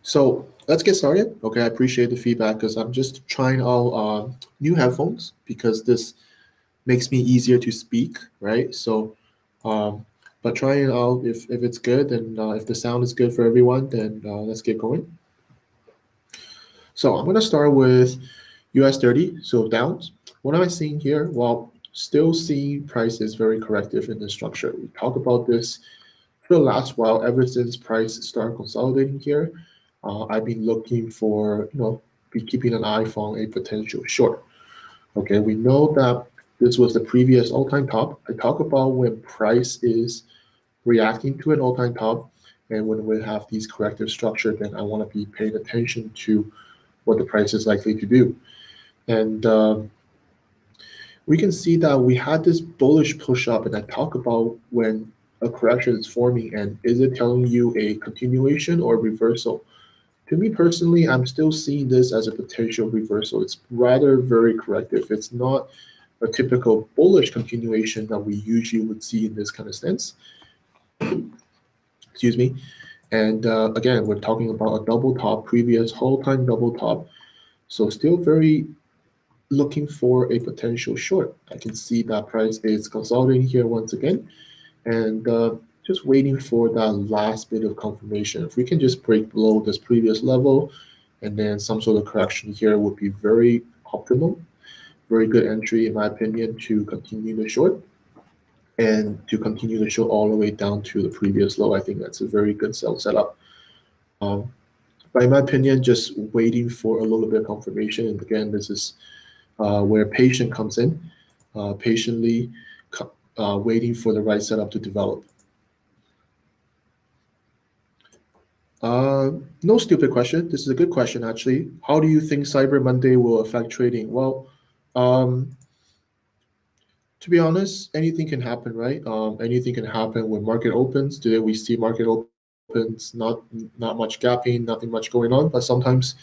So let's get started. Okay, I appreciate the feedback because I'm just trying out new headphones because this makes me easier to speak, right? Um, but trying it out, if it's good and if the sound is good for everyone, then let's get going. So I'm gonna start with US 30, so downs. What am I seeing here? Well, still seeing prices very corrective in the structure. We talked about this for the last while, ever since price started consolidating here. I've been looking for, be keeping an eye on a potential short. Okay, we know that this was the previous all-time top. I talk about when price is reacting to an all-time top, and when we have these corrective structure, then I want to be paying attention to what the price is likely to do. And we can see that we had this bullish push up, and I talk about when a correction is forming, and is it telling you a continuation or reversal? To me personally, I'm still seeing this as a potential reversal. It's rather very corrective. It's not a typical bullish continuation that we usually would see in this kind of stance. Excuse me. And again, we're talking about a double top, previous whole time double top. So still very looking for a potential short. I can see that price is consolidating here once again, and just waiting for that last bit of confirmation. If we can just break below this previous level, and then some sort of correction here would be very optimal, very good entry in my opinion to continue the short and to continue the short all the way down to the previous low. I think that's a very good sell setup. Um, but in my opinion, just waiting for a little bit of confirmation. And again, this is where patient comes in, patiently waiting for the right setup to develop. No stupid question. This is a good question, actually. How do you think Cyber Monday will affect trading? Well, um, to be honest, anything can happen, right? Anything can happen when market opens. Today we see market opens, not much gapping, nothing much going on. But sometimes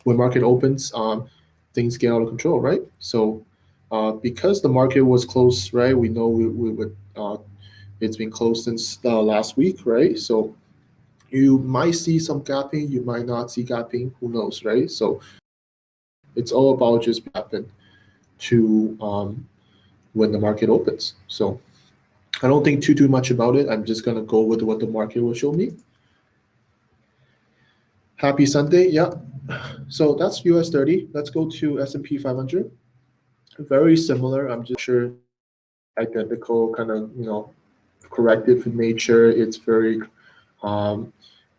when market opens, things get out of control, right? So because the market was closed, right? We know we would. It's been closed since last week, right? So you might see some gapping, you might not see gapping. Who knows, right? So it's all about just happen to when the market opens. So I don't think too much about it. I'm just gonna go with what the market will show me. Happy Sunday, yeah. So that's US 30. Let's go to S&P 500. Very similar. I'm just sure identical kind of corrective in nature. It's very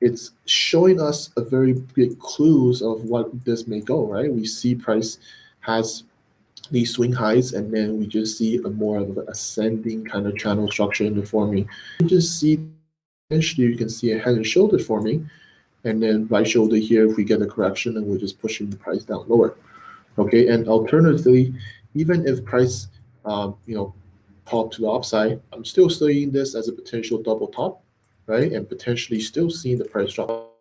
it's showing us a very big clues of what this may go, right? We see price has these swing highs, and then we just see a more of an ascending kind of channel structure in the forming. You just see eventually you can see a head and shoulder forming, and then right shoulder here if we get a correction, and we're just pushing the price down lower. Okay, and alternatively, even if price pop to the upside, I'm still seeing this as a potential double top, right? And potentially still seeing the price drop.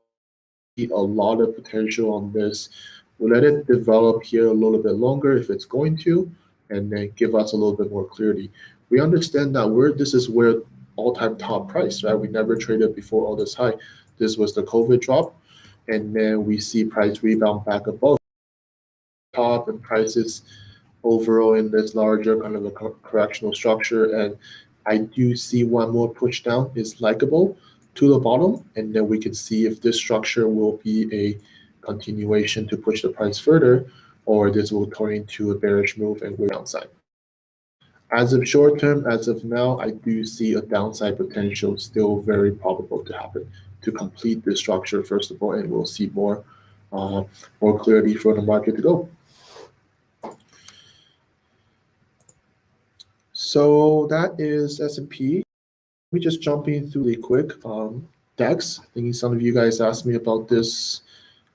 A lot of potential on this. We'll let it develop here a little bit longer if it's going to, and then give us a little bit more clarity. We understand that this is where all-time top price, right? We never traded before all this high. This was the COVID drop, and then we see price rebound back above top and prices overall in this larger kind of a correctional structure. And I do see one more push down is likable to the bottom, and then we can see if this structure will be a continuation to push the price further, or this will turn into a bearish move and we're downside. As of short term, as of now, I do see a downside potential still very probable to happen to complete this structure first of all, and we'll see more clarity for the market to go. So that is S&P. Let me just jump in through really quick. DAX, I think some of you guys asked me about this.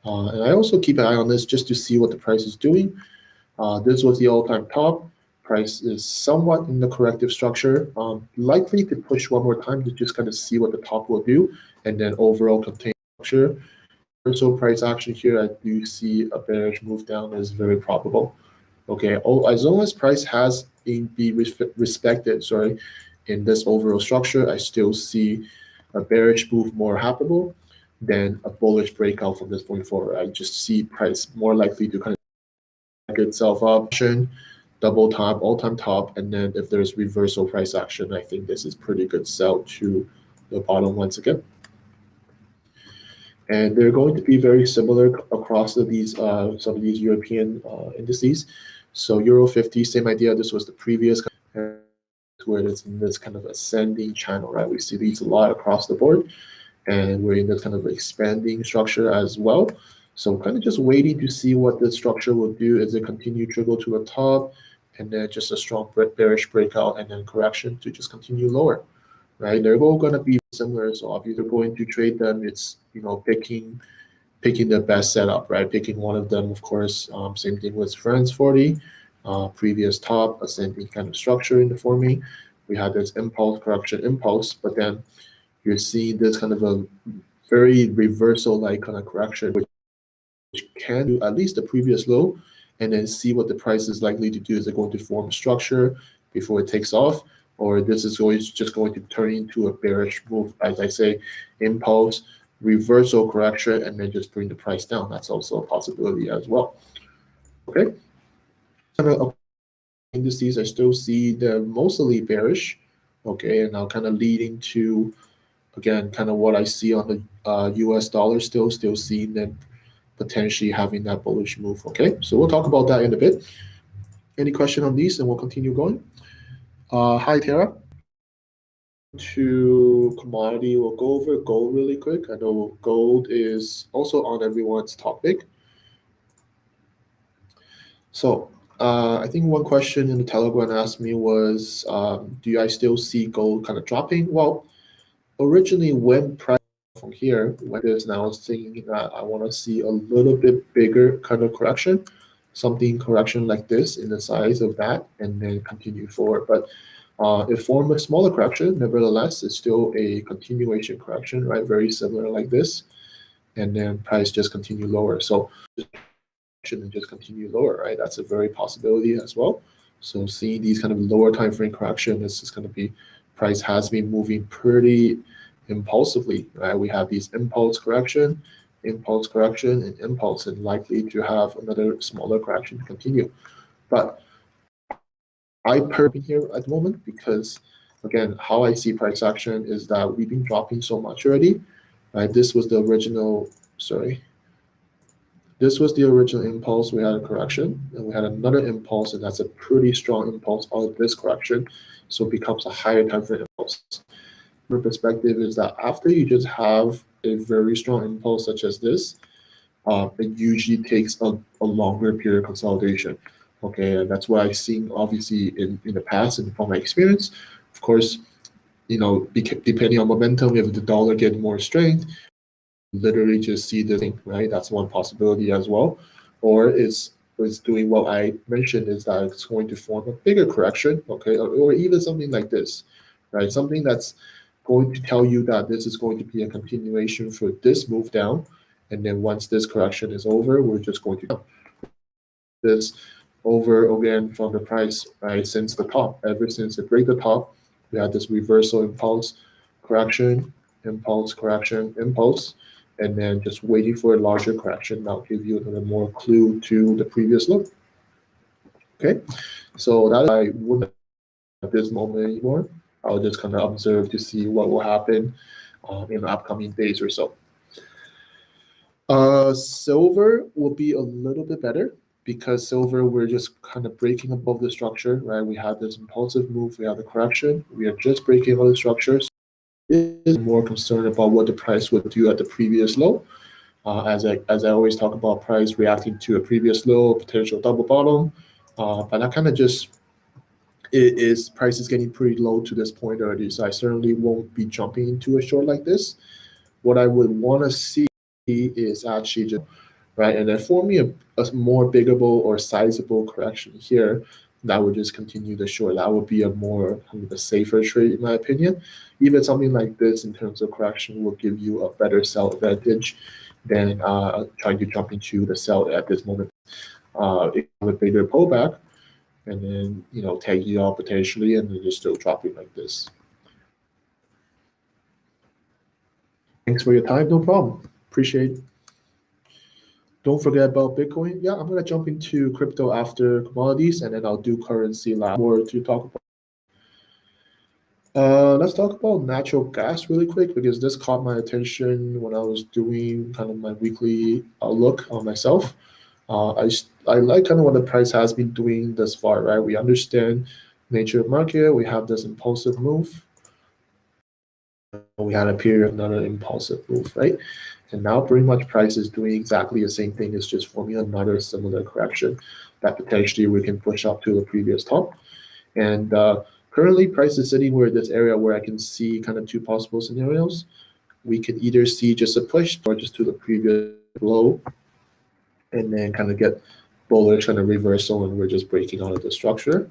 And I also keep an eye on this just to see what the price is doing. This was the all-time top. Price is somewhat in the corrective structure, likely to push one more time to just kind of see what the top will do, and then overall contain structure. So price action here, I do see a bearish move down is very probable. Okay, as long as price has be respected, in this overall structure, I still see a bearish move more happable. then a bullish breakout from this point forward. I just see price more likely to kind of back itself up, double top, all-time top, and then if there's reversal price action, I think this is pretty good sell to the bottom once again. And they're going to be very similar across these some of these European indices. So Euro 50, same idea. This was the previous where it's in this kind of ascending channel, right? We see these a lot across the board, and we're in this kind of expanding structure as well. So kind of just waiting to see what this structure will do. Is it continue to go to the top, and then just a strong bearish breakout, and then correction to just continue lower, right? They're all going to be similar. So if you're going to trade them, it's picking the best setup, right? Picking one of them, of course. Same thing with France 40, previous top, ascending kind of structure in the forming. We had this impulse, correction, impulse, but then you're seeing this kind of a very reversal-like kind of correction, which can do at least the previous low, and then see what the price is likely to do. Is it going to form a structure before it takes off, or this is just going to turn into a bearish move, as I say, impulse, reversal correction, and then just bring the price down? That's also a possibility as well. Okay. Indices, I still see they're mostly bearish. Okay, and now kind of leading to, again, kind of what I see on the US dollar, still seeing them potentially having that bullish move. Okay, so we'll talk about that in a bit. Any question on these, and we'll continue going. Hi, Tara. To commodity, we'll go over gold really quick. I know gold is also on everyone's topic. So I think one question in the Telegram asked me was, do I still see gold kind of dropping? Well, originally when price from here, when there's now thinking that I want to see a little bit bigger kind of correction, something correction like this in the size of that, and then continue forward. But it formed a smaller correction. Nevertheless, it's still a continuation correction, right? Very similar like this, and then price just continue lower. So and just continue lower, right? That's a very possibility as well. So seeing these kind of lower time frame correction, this is going to be, price has been moving pretty impulsively, right? We have these impulse correction, and impulse, and likely to have another smaller correction to continue. But I personally here at the moment, because again, how I see price action is that we've been dropping so much already, right? This was the original, this was the original impulse. We had a correction, and we had another impulse, and that's a pretty strong impulse out of this correction. So it becomes a higher time frame impulse. My perspective is that after you just have a very strong impulse such as this, it usually takes a longer period of consolidation. Okay, and that's what I've seen obviously in the past and from my experience. Of course, depending on momentum, if the dollar gets more strength, literally just see the thing, right? That's one possibility as well. Or it's doing what I mentioned, is that it's going to form a bigger correction, okay, or even something like this, right? Something that's going to tell you that this is going to be a continuation for this move down, and then once this correction is over, we're just going to this over again from the price, right? Since the top, ever since it break the top, we had this reversal impulse, correction, impulse, correction, impulse, and then just waiting for a larger correction. That'll give you a little more clue to the previous low. Okay, so that I wouldn't at this moment anymore. I'll just kind of observe to see what will happen in the upcoming days or so. Silver will be a little bit better, because silver, we're just kind of breaking above the structure, right? We had this impulsive move, we have the correction, we are just breaking above the structure. So is more concerned about what the price would do at the previous low. As I always talk about price reacting to a previous low, potential double bottom. But that kind of just price is getting pretty low to this point already. So I certainly won't be jumping into a short like this. What I would want to see is actually just, right, and then for me a more biggable or sizable correction here, that would just continue the short. That would be a more kind of a safer trade in my opinion. Even something like this in terms of correction will give you a better sell advantage than trying to jump into the sell at this moment. If you have a bigger pullback, and then take you out potentially, and then you're still dropping like this. Thanks for your time. No problem. Appreciate. Don't forget about Bitcoin. Yeah, I'm gonna jump into crypto after commodities, and then I'll do currency last more to talk about. Let's talk about natural gas really quick because this caught my attention when I was doing kind of my weekly look on myself. I like kind of what the price has been doing thus far, right? We understand nature of market. We have this impulsive move. We had a period of another impulsive move, right? And now pretty much price is doing exactly the same thing. It's just forming another similar correction that potentially we can push up to the previous top. And currently price is sitting where this area where I can see kind of two possible scenarios. We can either see just a push or just to the previous low and then kind of get bullish kind of reversal and we're just breaking out of the structure,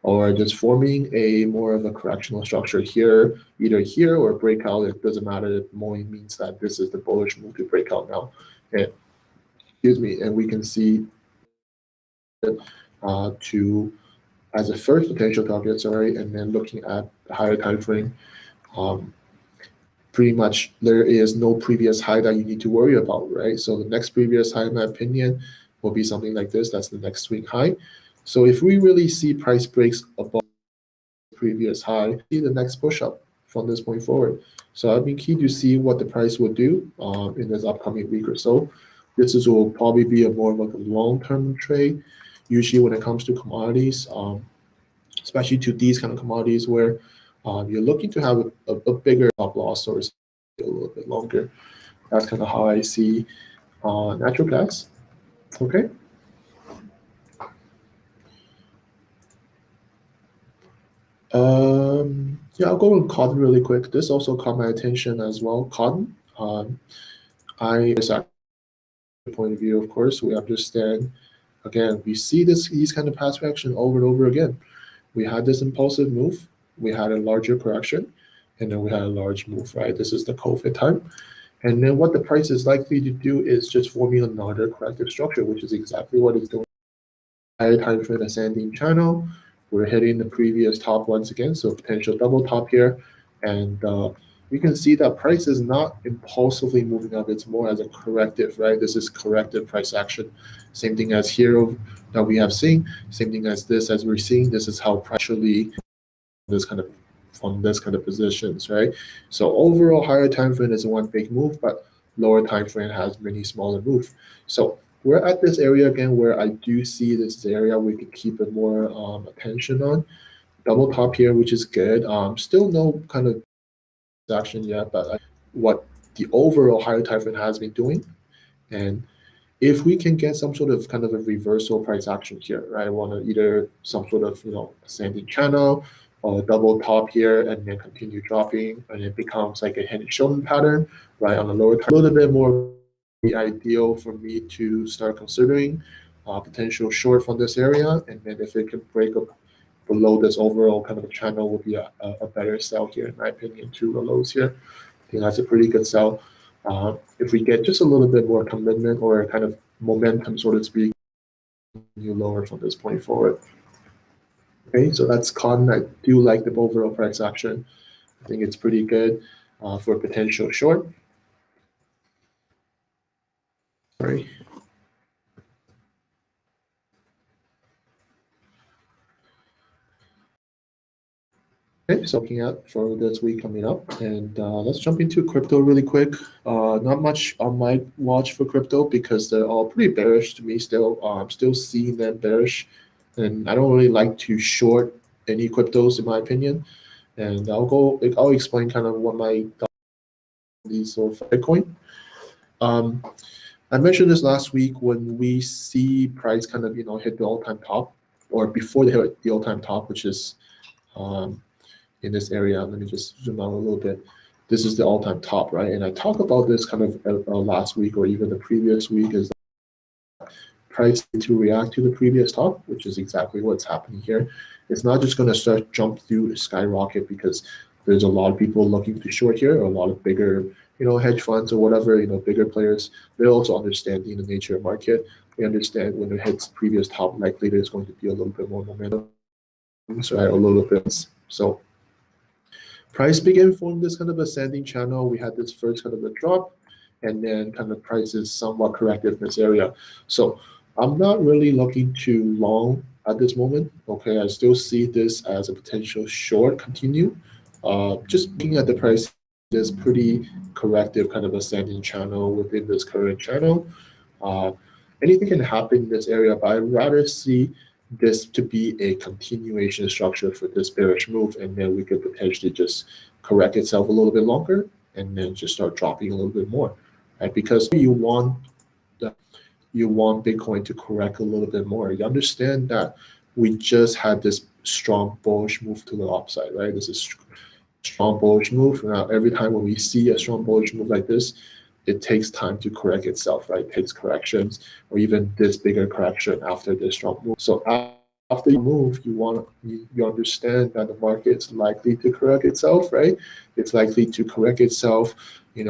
or just forming a more of a correctional structure here, either here or breakout. It doesn't matter. It more means that this is the bullish move to break out now. And excuse me, and we can see to as a first potential target, sorry, and then looking at the higher time frame, um, pretty much there is no previous high that you need to worry about, right? So the next previous high, in my opinion, will be something like this. That's the next swing high. So if we really see price breaks above previous high, see the next push up from this point forward. So I'd be keen to see what the price will do in this upcoming week or so. Will probably be a more of like a long-term trade. Usually when it comes to commodities, especially to these kind of commodities where you're looking to have a bigger stop loss or a little bit longer. That's kind of how I see natural gas. Okay. Yeah, I'll go on cotton really quick. This also caught my attention as well. Cotton. I point of view, of course, we understand. Again, we see these kind of past action over and over again. We had this impulsive move, we had a larger correction, and then we had a large move, right? This is the COVID time. And then what the price is likely to do is just forming another corrective structure, which is exactly what it's doing. Higher time frame ascending channel. We're hitting the previous top once again, so potential double top here. And you can see that price is not impulsively moving up. It's more as a corrective, right? This is corrective price action. Same thing as here that we have seen. Same thing as this as we're seeing. This is how price actually this kind of from this kind of positions, right? So overall, higher time frame is one big move, but lower time frame has many smaller moves. So we're at this area again where I do see this area we could keep it more attention on. Double top here, which is good. Still no kind of action yet, but what the overall higher time frame has been doing, and if we can get some sort of kind of a reversal price action here, right? I want to either some sort of ascending channel or double top here and then continue dropping, and it becomes like a head and shoulder pattern, right? On the lower time, a little bit more ideal for me to start considering potential short from this area, and then if it can break up below this overall kind of channel, would be a better sell here, in my opinion, to the lows here. I think that's a pretty good sell. If we get just a little bit more commitment or kind of momentum, so to speak, you lower from this point forward. Okay, so that's cotton. I do like the overall price action. I think it's pretty good for a potential short. Sorry. Okay, so looking at for this week coming up, and let's jump into crypto really quick. Not much on my watch for crypto because they're all pretty bearish to me still. I'm still seeing them bearish, and I don't really like to short any cryptos in my opinion. And I'll explain kind of what my thoughts on these so for Bitcoin. Um, I mentioned this last week when we see price kind of hit the all-time top, or before they hit the all-time top, which is um, in this area. Let me just zoom out a little bit. This is the all-time top, right? And I talked about this kind of last week or even the previous week is price to react to the previous top, which is exactly what's happening here. It's not just going to start jump through the skyrocket because there's a lot of people looking to short here, or a lot of bigger, hedge funds or whatever, bigger players. They're also understanding the nature of market. They understand when it hits previous top, likely there's going to be a little bit more momentum, so a little bit. So price began forming this kind of ascending channel. We had this first kind of a drop, and then kind of price is somewhat corrected in this area. So I'm not really looking to long at this moment. Okay, I still see this as a potential short continue. Just looking at the price is pretty corrective, kind of ascending channel within this current channel. Uh, Anything can happen in this area, but I'd rather see this to be a continuation structure for this bearish move, and then we could potentially just correct itself a little bit longer and then just start dropping a little bit more, right? Because you want Bitcoin to correct a little bit more. You understand that we just had this strong bullish move to the upside, right? This is strong bullish move. Now, every time when we see a strong bullish move like this, it takes time to correct itself, right? It takes corrections or even this bigger correction after this strong move. So after you move, you understand that the market's likely to correct itself, right? It's likely to correct itself, getting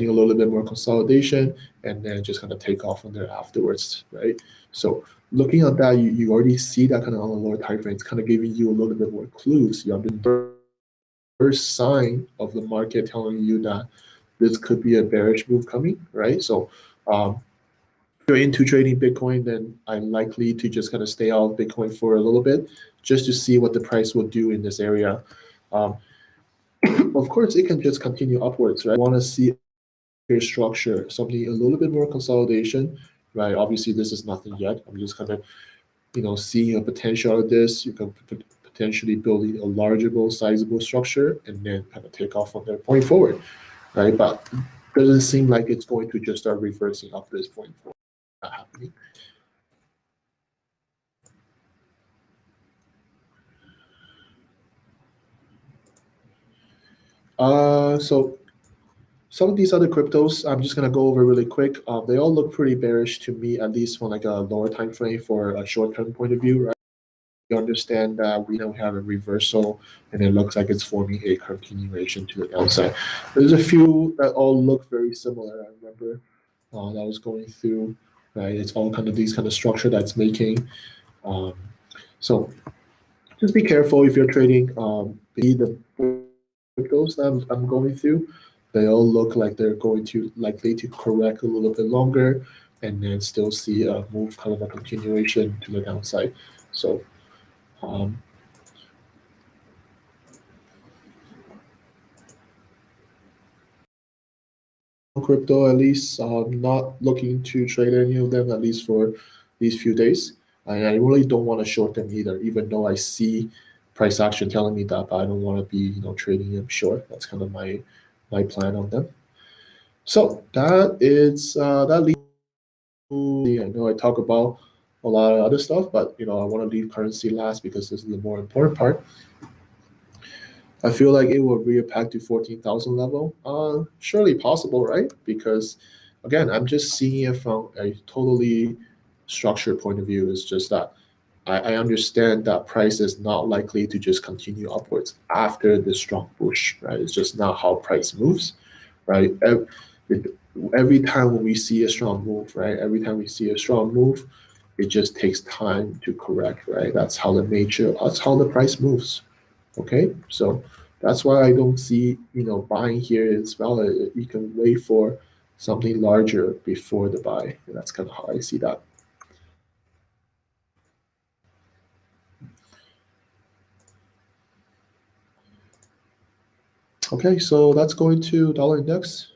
a little bit more consolidation and then just kind of take off from there afterwards, right? So looking at that, you already see that kind of on the lower time frame. It's kind of giving you a little bit more clues. You have the first sign of the market telling you that this could be a bearish move coming, right? So if you're into trading Bitcoin, then I'm likely to just kind of stay out of Bitcoin for a little bit just to see what the price will do in this area. Um, of course, it can just continue upwards, right? I want to see a structure, something a little bit more consolidation, right? Obviously, this is nothing yet. I'm just kind of, seeing a potential of this. You can potentially building a larger, sizable structure and then kind of take off from there point forward, right? But it doesn't seem like it's going to just start reversing up this point forward. Not happening. So some of these other cryptos, I'm just gonna go over really quick. They all look pretty bearish to me, at least from like a lower time frame for a short-term point of view, right? You understand that we don't have a reversal, and it looks like it's forming a continuation to the downside. There's a few that all look very similar. I remember that was going through, right? It's all kind of these kind of structure that's making. Um, so just be careful if you're trading. The cryptos that I'm going through, they all look like they're going to likely to correct a little bit longer, and then still see a move, kind of a continuation to the downside. So. Um, Crypto, at least not looking to trade any of them, at least for these few days. And I really don't want to short them either, even though I see price action telling me that, but I don't want to be, trading them short. That's kind of my plan on them. So that leads to, I know I talk about a lot of other stuff, but I want to leave currency last because this is the more important part. I feel like it will react to 14,000 level. Surely possible, right? Because again, I'm just seeing it from a totally structured point of view. It's just that I understand that price is not likely to just continue upwards after the strong push, right? It's just not how price moves, right? Every time when we see a strong move, right? Every time we see a strong move, it just takes time to correct, right? That's how the price moves. Okay, so that's why I don't see, buying here is valid. You can wait for something larger before the buy. And that's kind of how I see that. Okay, so let's go into dollar index.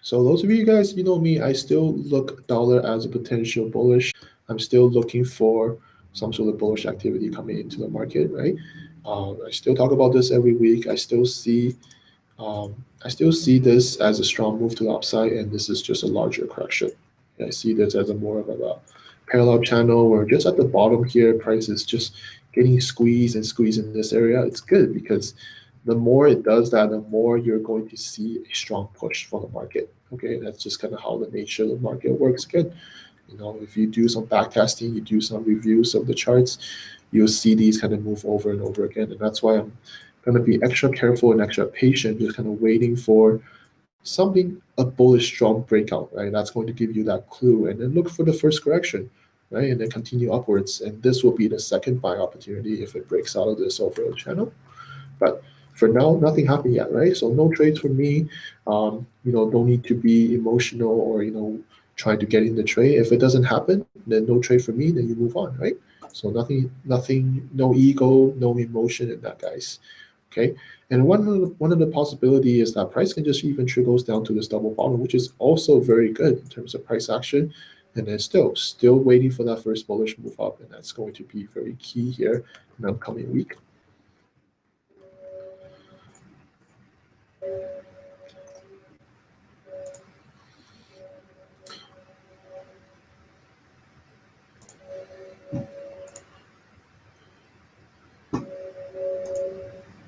So those of you guys, you know me, I still look dollar as a potential bullish. I'm still looking for some sort of bullish activity coming into the market, right? I still talk about this every week. I still see this as a strong move to the upside, and this is just a larger correction. I see this as a more of a parallel channel where just at the bottom here, price is just getting squeezed and squeezed in this area. It's good because the more it does that, the more you're going to see a strong push from the market. Okay, that's just kind of how the nature of the market works. Good. If you do some backtesting, you do some reviews of the charts, you'll see these kind of move over and over again. And that's why I'm going to be extra careful and extra patient, just kind of waiting for something, a bullish strong breakout, right? That's going to give you that clue, and then look for the first correction, right? And then continue upwards. And this will be the second buy opportunity if it breaks out of this overall channel. But for now, nothing happened yet, right? So no trades for me. Don't need to be emotional or trying to get in the trade. If it doesn't happen, then no trade for me. Then you move on, right? So nothing, no ego, no emotion in that, guys. Okay, and one of the possibility is that price can just even trickles down to this double bottom, which is also very good in terms of price action. And then still waiting for that first bullish move up, and that's going to be very key here in the upcoming week.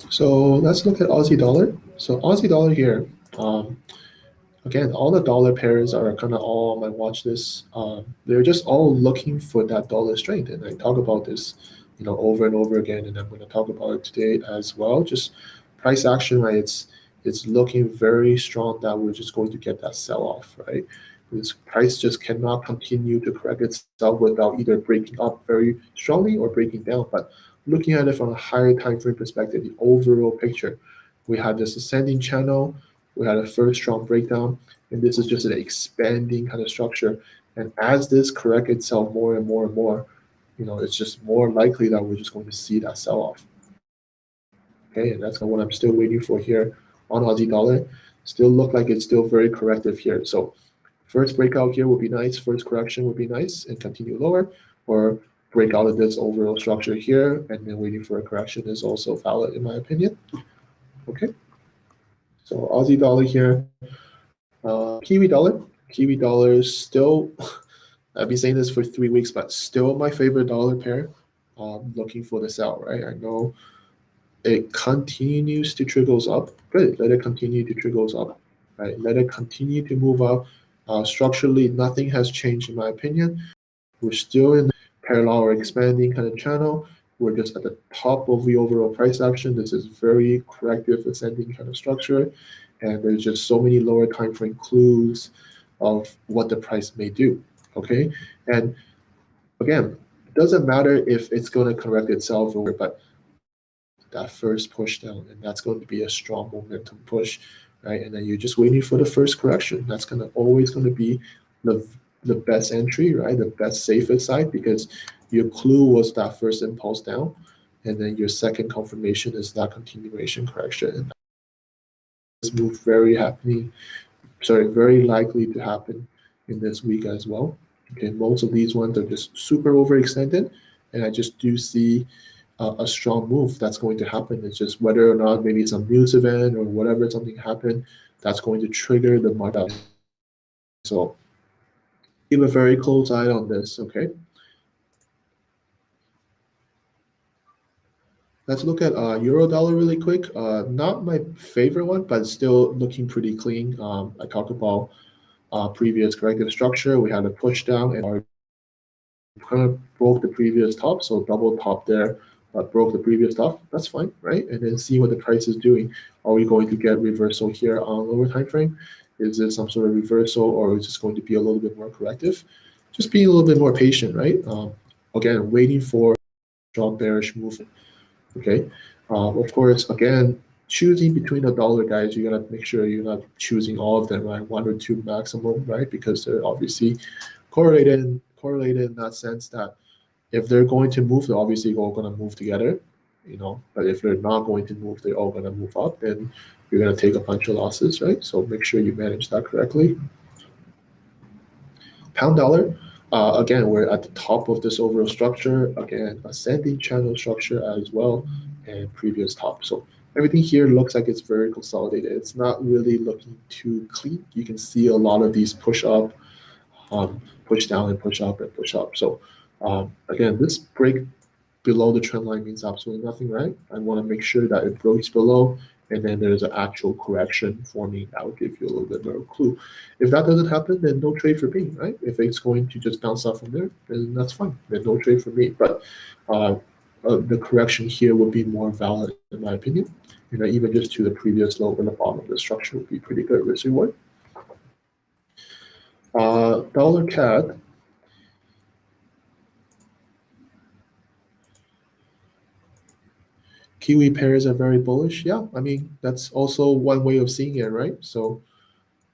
So let's look at Aussie dollar. So Aussie dollar here, um, again, all the dollar pairs are kind of all on my watch list. They're just all looking for that dollar strength, and I talk about this, over and over again, and I'm going to talk about it today as well. Just price action, right? It's looking very strong that we're just going to get that sell off, right? This price just cannot continue to correct itself without either breaking up very strongly or breaking down. But looking at it from a higher time frame perspective, the overall picture, we had this ascending channel, we had a first strong breakdown, and this is just an expanding kind of structure. And as this corrects itself more and more and more, it's just more likely that we're just going to see that sell off. Okay, and that's what I'm still waiting for here on Aussie dollar. Still look like it's still very corrective here. So first breakout here would be nice, first correction would be nice, and continue lower, or break out of this overall structure here, and then waiting for a correction is also valid in my opinion. Okay, so Aussie dollar here, Kiwi dollar. Kiwi dollar is still, I've been saying this for 3 weeks, but still my favorite dollar pair. Looking for the sell, right? I know it continues to trickles up. Good, let it continue to trickles up, right? Let it continue to move up. Structurally, nothing has changed in my opinion. We're still in parallel or expanding kind of channel. We're just at the top of the overall price action. This is very corrective ascending kind of structure. And there's just so many lower time frame clues of what the price may do. Okay. And again, it doesn't matter if it's going to correct itself or, but that first push down, and that's going to be a strong momentum push, right? And then you're just waiting for the first correction. That's always going to be the best entry, right? The best safest side, because your clue was that first impulse down, and then your second confirmation is that continuation correction. And this move very likely to happen in this week as well. Okay, most of these ones are just super overextended, and I just do see a strong move that's going to happen. It's just whether or not maybe some news event or whatever something happened that's going to trigger the market. So keep a very close eye on this. Okay. Let's look at euro dollar really quick. Not my favorite one, but still looking pretty clean. I talked about previous corrective structure. We had a push down and kind of broke the previous top, so double top there, but broke the previous top. That's fine, right? And then see what the price is doing. Are we going to get reversal here on lower time frame? Is it some sort of reversal, or is this going to be a little bit more corrective? Just being a little bit more patient, right? Again, waiting for strong bearish movement. Okay. Of course, again, choosing between the dollar guys, you gotta make sure you're not choosing all of them, right? One or two maximum, right? Because they're obviously correlated in that sense that if they're going to move, they're obviously all going to move together, But if they're not going to move, they're all going to move up, then you're going to take a bunch of losses, right? So make sure you manage that correctly. Pound dollar, again, we're at the top of this overall structure. Again, ascending channel structure as well, and previous top. So everything here looks like it's very consolidated. It's not really looking too clean. You can see a lot of these push up, push down and push up and push up. So again, this break below the trend line means absolutely nothing, right? I want to make sure that it breaks below and then there's an actual correction forming. That will give you a little bit more clue. If that doesn't happen, then no trade for me, right? If it's going to just bounce off from there, then that's fine. Then no trade for me. But the correction here would be more valid in my opinion. Even just to the previous low or the bottom of the structure would be pretty good risk reward. Dollar CAD. Kiwi pairs are very bullish. Yeah, I mean, that's also one way of seeing it, right? So,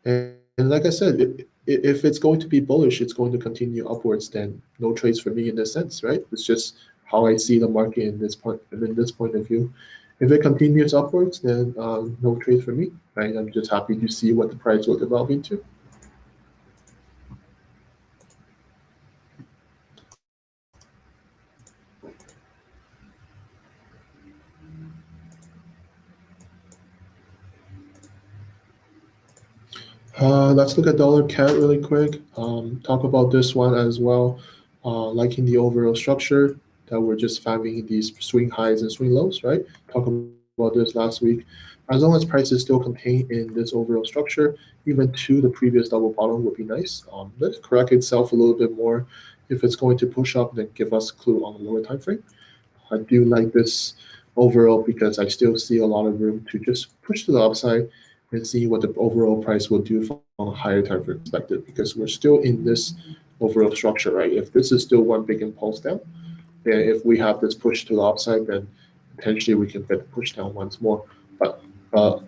and like I said, if it's going to be bullish, it's going to continue upwards, then no trades for me in this sense, right? It's just how I see the market in this point, and in this point of view. If it continues upwards, then no trade for me, right? I'm just happy to see what the price will develop into. Let's look at dollar CAD really quick. Talk about this one as well. Liking the overall structure that we're just having these swing highs and swing lows, right? Talk about this last week. As long as prices still contained in this overall structure, even to the previous double bottom would be nice. Let it correct itself a little bit more. If it's going to push up, then give us a clue on the lower time frame. I do like this overall because I still see a lot of room to just push to the upside and see what the overall price will do from a higher time frame perspective, because we're still in this overall structure, right? If this is still one big impulse down, then if we have this push to the upside, then potentially we can get the push down once more. But a,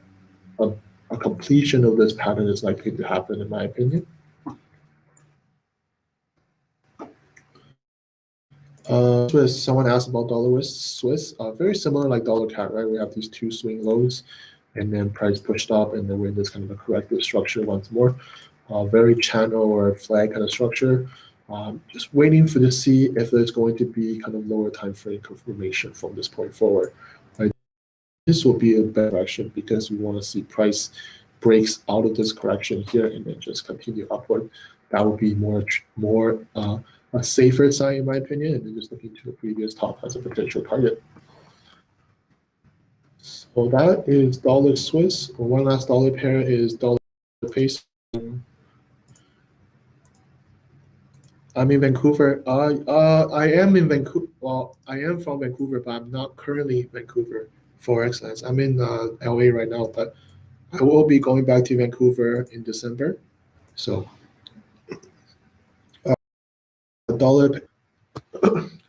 a completion of this pattern is likely to happen, in my opinion. Swiss, someone asked about dollar Swiss. Very similar like dollar CAD, right? We have these two swing lows, and then price pushed up, and then we're in this kind of a corrective structure once more. Very channel or flag kind of structure. Just waiting for to see if there's going to be kind of lower time frame confirmation from this point forward. Right? This will be a better correction because we want to see price breaks out of this correction here and then just continue upward. That would be more a safer side in my opinion, and then just looking to the previous top as a potential target. So that is dollar Swiss. One last dollar pair is dollar peso. I'm in Vancouver. I am in Vancouver. Well, I am from Vancouver, but I'm not currently in Vancouver for Excellence. I'm in LA right now, but I will be going back to Vancouver in December. So, dollar,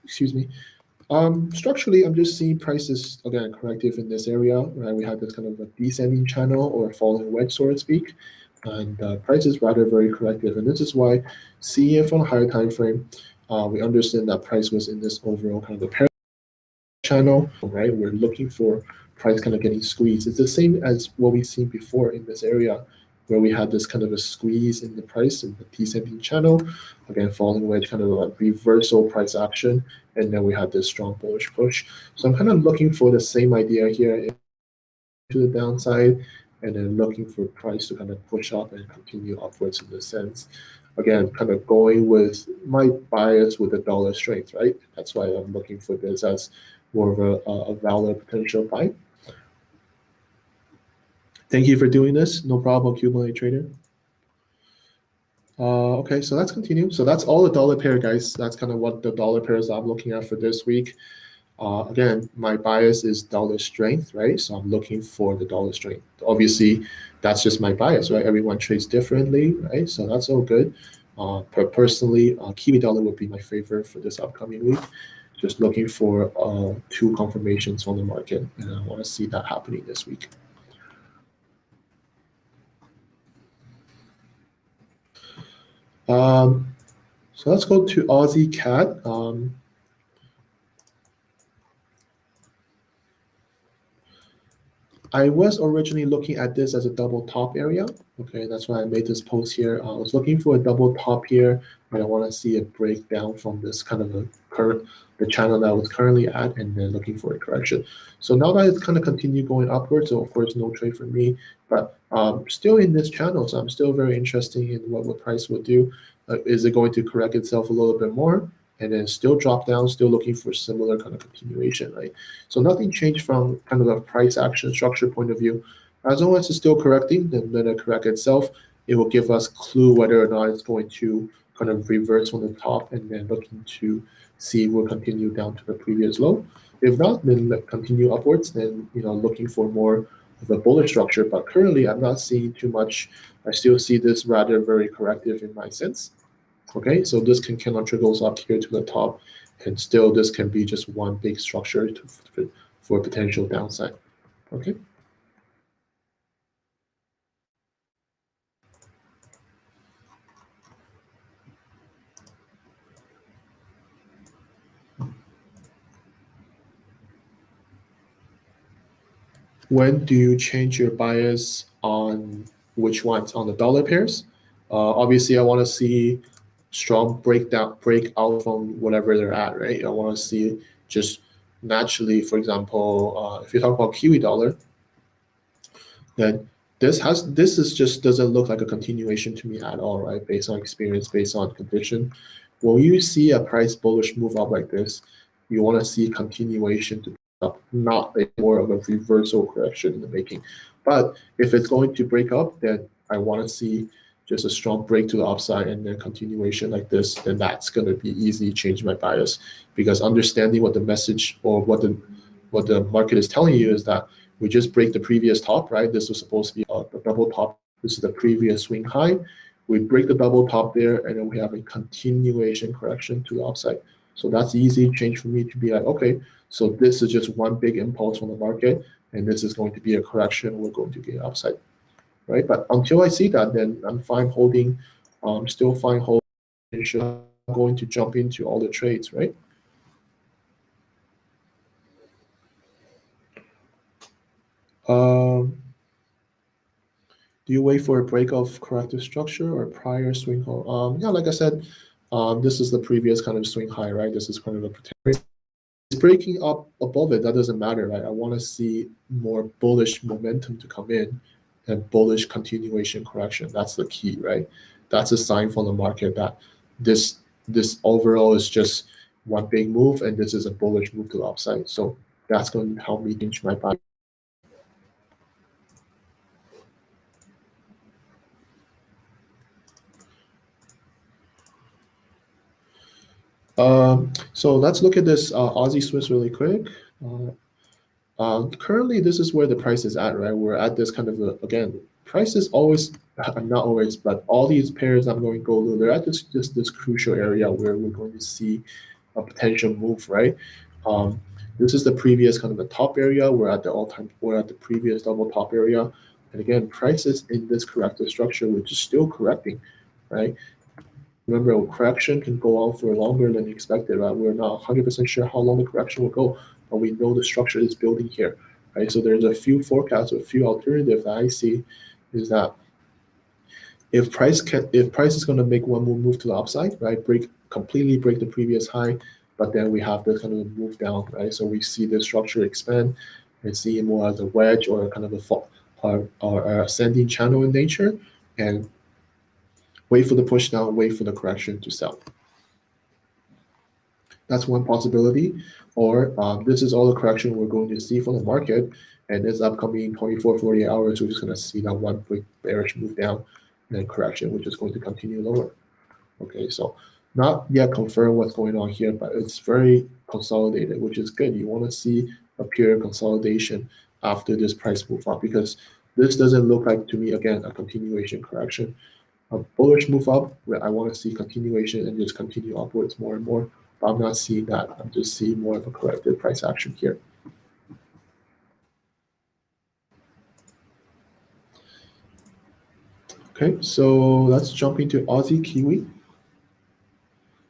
excuse me. Structurally, I'm just seeing prices again corrective in this area. Right, we have this kind of a descending channel or falling wedge, so to speak, and price is rather very corrective. And this is why, seeing it from a higher time frame, we understand that price was in this overall kind of a parallel channel. Right, we're looking for price kind of getting squeezed. It's the same as what we've seen before in this area, where we had this kind of a squeeze in the price in the descending channel, again falling wedge, kind of a reversal price action, and then we had this strong bullish push. So I'm kind of looking for the same idea here to the downside, and then looking for price to kind of push up and continue upwards in the sense. Again, kind of going with my bias with the dollar strength, right? That's why I'm looking for this as more of a valid potential buy. Thank you for doing this. No problem, Accumulate Trader. Okay, so let's continue. So that's all the dollar pair, guys. That's kind of what the dollar pairs I'm looking at for this week. Again, my bias is dollar strength, right? So I'm looking for the dollar strength. Obviously, that's just my bias, right? Everyone trades differently, right? So that's all good. Personally, Kiwi dollar would be my favorite for this upcoming week. Just looking for two confirmations on the market, and I want to see that happening this week. So let's go to Aussie CAD. I was originally looking at this as a double top area. Okay, that's why I made this post here. I was looking for a double top here, and I want to see it break down from this kind of the channel that I was currently at, and then looking for a correction. So now that it's kind of continued going upwards, so of course no trade for me, but still in this channel, so I'm still very interested in what price will do. Is it going to correct itself a little bit more? And then still drop down, still looking for similar kind of continuation, right? So nothing changed from kind of a price action structure point of view. As long as it's still correcting, then let it correct itself. It will give us clue whether or not it's going to kind of reverse on the top, and then looking to see if we'll continue down to the previous low. If not, then continue upwards, then looking for more of a bullish structure. But currently, I'm not seeing too much. I still see this rather very corrective in my sense. Okay, so this cannot goes up here to the top, and still this can be just one big structure for potential downside. Okay. When do you change your bias on which ones? On the dollar pairs? Obviously, I want to see strong break out from whatever they're at, right? I want to see just naturally, for example, if you talk about Kiwi dollar, then this is just doesn't look like a continuation to me at all, right? Based on experience, based on condition. When you see a price bullish move up like this, you want to see continuation to up, not a more of a reversal correction in the making. But if it's going to break up, then I want to see just a strong break to the upside and then continuation like this, then that's going to be easy change my bias, because understanding what the message or what the market is telling you is that we just break the previous top, right? This was supposed to be a double top. This is the previous swing high. We break the double top there, and then we have a continuation correction to the upside. So that's easy change for me to be like, okay, so this is just one big impulse from the market, and this is going to be a correction. We're going to get upside, right? But until I see that, then I'm fine holding, still fine holding. I'm going to jump into all the trades, right? Um, do you wait for a break of corrective structure or prior swing high? Yeah, like I said, this is the previous kind of swing high, right? This is kind of a potential. It's breaking up above it. That doesn't matter, right? I want to see more bullish momentum to come in and bullish continuation correction. That's the key, right? That's a sign from the market that this this overall is just one big move, and this is a bullish move to the upside. So that's going to help me change my buy. So let's look at this Aussie Swiss really quick. Currently, this is where the price is at, right? We're at this kind of, again, price is always, not always, but all these pairs I'm going to go through, they're at this crucial area where we're going to see a potential move, right? Um, this is the previous kind of the top area. We're at the previous double top area. And again, price is in this corrective structure, which is still correcting, right? Remember, a correction can go on for longer than expected, right? We're not 100% sure how long the correction will go, but we know the structure is building here, right? So there's a few forecasts or a few alternatives that I see is that if price is going to make one more move to the upside, right? Completely break the previous high, but then we have this kind of move down, right? So we see the structure expand and see it more as a wedge or kind of a fall or ascending channel in nature, and wait for the push down, wait for the correction to sell. That's one possibility. Or this is all the correction we're going to see from the market. And this upcoming 24, 48 hours, we're just going to see that one big bearish move down and then correction, which is going to continue lower. Okay, so not yet confirmed what's going on here, but it's very consolidated, which is good. You want to see a pure consolidation after this price move up, because this doesn't look like, to me, again, a continuation correction. A bullish move up, where I want to see continuation and just continue upwards more and more. But I'm not seeing that. I'm just seeing more of a corrected price action here. Okay, so let's jump into Aussie Kiwi.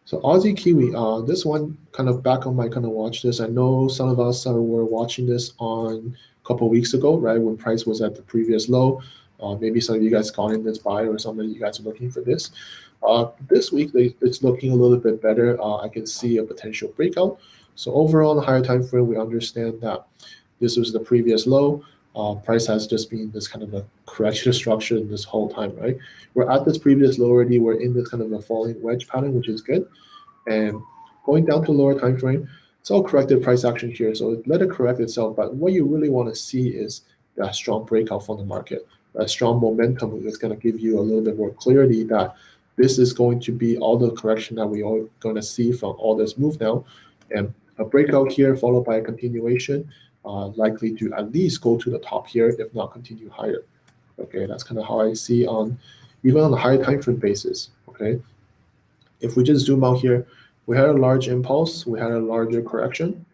So Aussie Kiwi, this one kind of back on my kind of watch list. I know some of us were watching this on a couple of weeks ago, right, when price was at the previous low. Maybe some of you guys got in this buy, or some of you guys are looking for this. This week, it's looking a little bit better. I can see a potential breakout. So overall, in the higher time frame, we understand that this was the previous low. Price has just been this kind of a correction structure this whole time, right? We're at this previous low already. We're in this kind of a falling wedge pattern, which is good. And going down to lower time frame, it's all corrected price action here. So let it correct itself. But what you really want to see is that strong breakout from the market. That strong momentum is going to give you a little bit more clarity that this is going to be all the correction that we are going to see from all this move now. And a breakout here followed by a continuation, likely to at least go to the top here, if not continue higher. Okay, that's kind of how I see on even on a higher time frame basis. Okay, if we just zoom out here, we had a large impulse, we had a larger correction,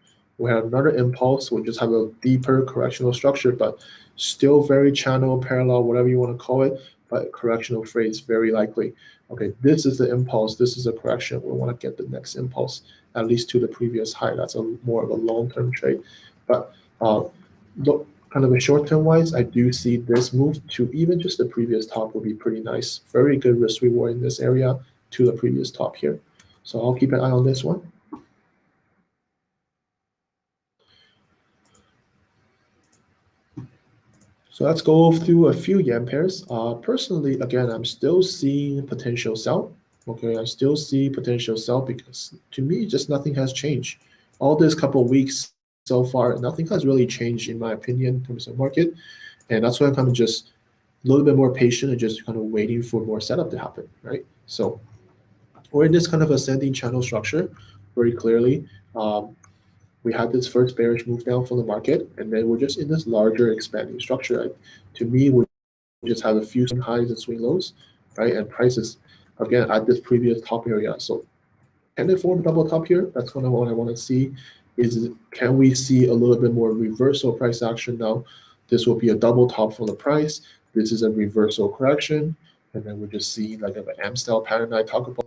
We have another impulse. We'll just have a deeper correctional structure, but still very channel, parallel, whatever you want to call it, but correctional phase very likely. Okay, this is the impulse. This is a correction. We want to get the next impulse, at least to the previous high. That's a more of a long-term trade. But look, kind of a short-term wise, I do see this move to even just the previous top will be pretty nice. Very good risk reward in this area to the previous top here. So I'll keep an eye on this one. So let's go through a few yen pairs. Personally, again, I'm still seeing potential sell. Okay, I still see potential sell because to me, just nothing has changed. All this couple of weeks so far, nothing has really changed in my opinion in terms of market. And that's why I'm kind of just a little bit more patient and just kind of waiting for more setup to happen, right? So we're in this kind of ascending channel structure very clearly. We had this first bearish move down from the market, and then we're just in this larger expanding structure. To me, we just have a few swing highs and swing lows, right? And prices, again, at this previous top area. So can it form a double top here? That's kind of what I want to see. Can we see a little bit more reversal price action now? This will be a double top from the price. This is a reversal correction. And then we're just seeing like an M style pattern I talk about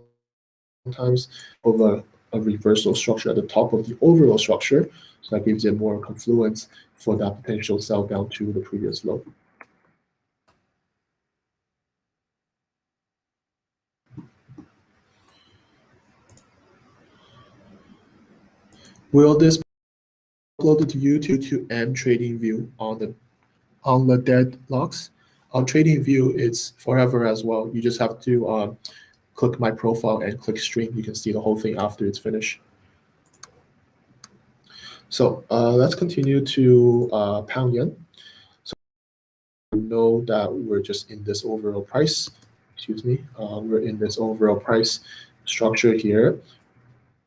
sometimes of a reversal structure at the top of the overall structure. So that gives it more confluence for that potential sell down to the previous low. Will this be uploaded to YouTube and Trading View on the deadlocks? On Trading View, it's forever as well. You just have to click my profile and click stream. You can see the whole thing after it's finished. So let's continue to pound yen. So we know that we're just in this overall price. Excuse me. We're in this overall price structure here.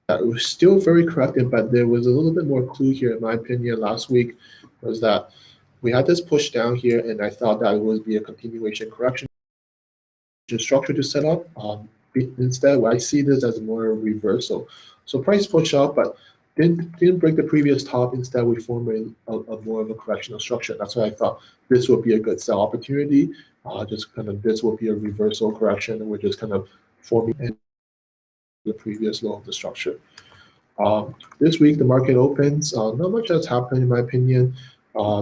It was still very corrected, but there was a little bit more clue here, in my opinion, last week, was that we had this push down here, and I thought that it would be a continuation correction structure to set up. Instead, I see this as more a reversal. So price push up, but didn't break the previous top. Instead, we formed a more of a correctional structure. That's why I thought this would be a good sell opportunity. Just kind of this will be a reversal correction, and we're just kind of forming the previous low of the structure. This week, the market opens. Not much has happened, in my opinion.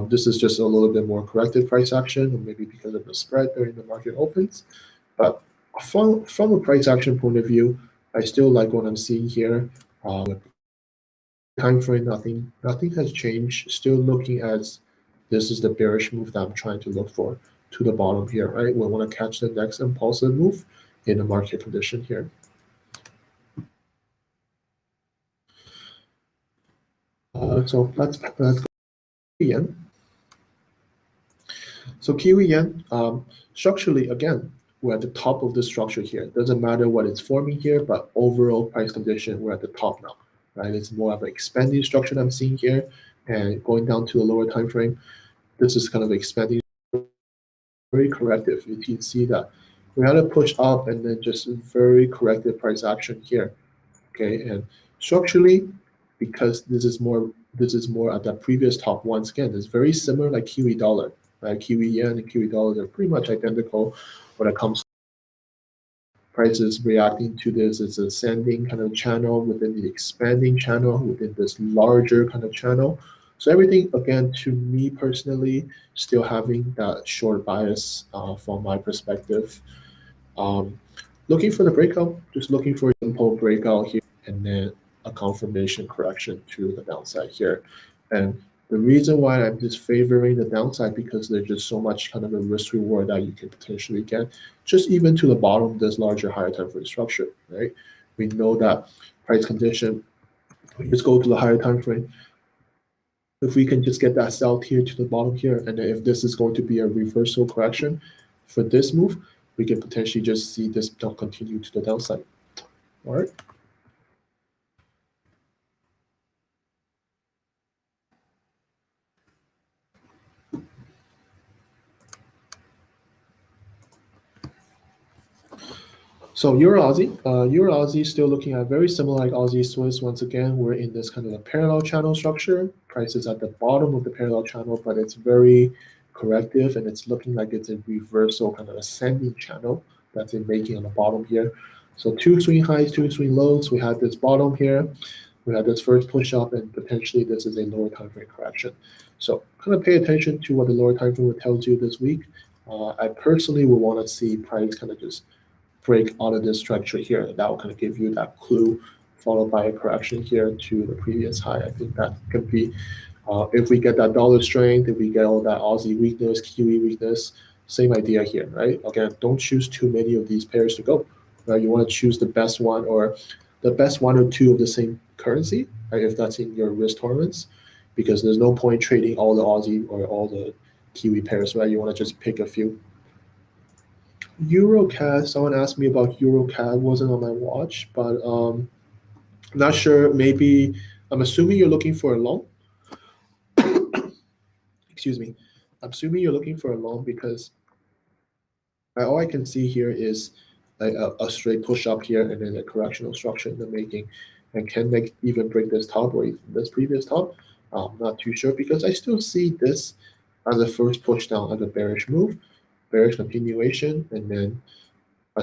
This is just a little bit more corrective price action, or maybe because of the spread during the market opens. But from a price action point of view, I still like what I'm seeing here. Time frame, nothing has changed. Still looking at this is the bearish move that I'm trying to look for to the bottom here, right? We want to catch the next impulsive move in the market condition here. So let's go yen. So Kiwi yen, structurally, again, we're at the top of the structure here. It doesn't matter what it's forming here, but overall price condition, we're at the top now, right? It's more of an expanding structure that I'm seeing here, and going down to a lower time frame. This is kind of expanding, very corrective. You can see that we had a push up and then just very corrective price action here, okay? And structurally, because this is more at that previous top once again, it's very similar like Kiwi dollar, right? Kiwi yen and Kiwi dollar are pretty much identical when it comes to prices reacting to this. It's a ascending kind of channel within the expanding channel within this larger kind of channel. So everything, again, to me personally, still having that short bias from my perspective. Um, looking for the breakout, just looking for a simple breakout here, and then a confirmation correction to the downside here. And the reason why I'm just favoring the downside because there's just so much kind of a risk reward that you can potentially get, just even to the bottom of this larger higher time frame structure, right? We know that price condition, we just go to the higher time frame. If we can just get that sell here to the bottom here, and then if this is going to be a reversal correction for this move, we can potentially just see this continue to the downside. All right. So Euro Aussie still looking at very similar like Aussie Swiss. Once again, we're in this kind of a parallel channel structure. Price is at the bottom of the parallel channel, but it's very corrective and it's looking like it's a reversal kind of ascending channel that's in making on the bottom here. So two swing highs, two swing lows. We had this bottom here. We had this first push up, and potentially this is a lower time frame correction. So kind of pay attention to what the lower time frame tells you this week. I personally would want to see price kind of just break out of this structure here. That will kind of give you that clue, followed by a correction here to the previous high. I think that could be, if we get that dollar strength, if we get all that Aussie weakness, Kiwi weakness, same idea here, right? Again, don't choose too many of these pairs to go. Right? You want to choose the best one or the best one or two of the same currency, right? If that's in your risk tolerance, because there's no point trading all the Aussie or all the Kiwi pairs, right? You want to just pick a few. Eurocad, someone asked me about Eurocad, wasn't on my watch, but not sure. Maybe I'm assuming you're looking for a long. Excuse me. I'm assuming you're looking for a long because all I can see here is a straight push up here and then a correctional structure in the making. And can they even break this top or even this previous top? I'm not too sure because I still see this as a first push down as a bearish move, bearish continuation, and then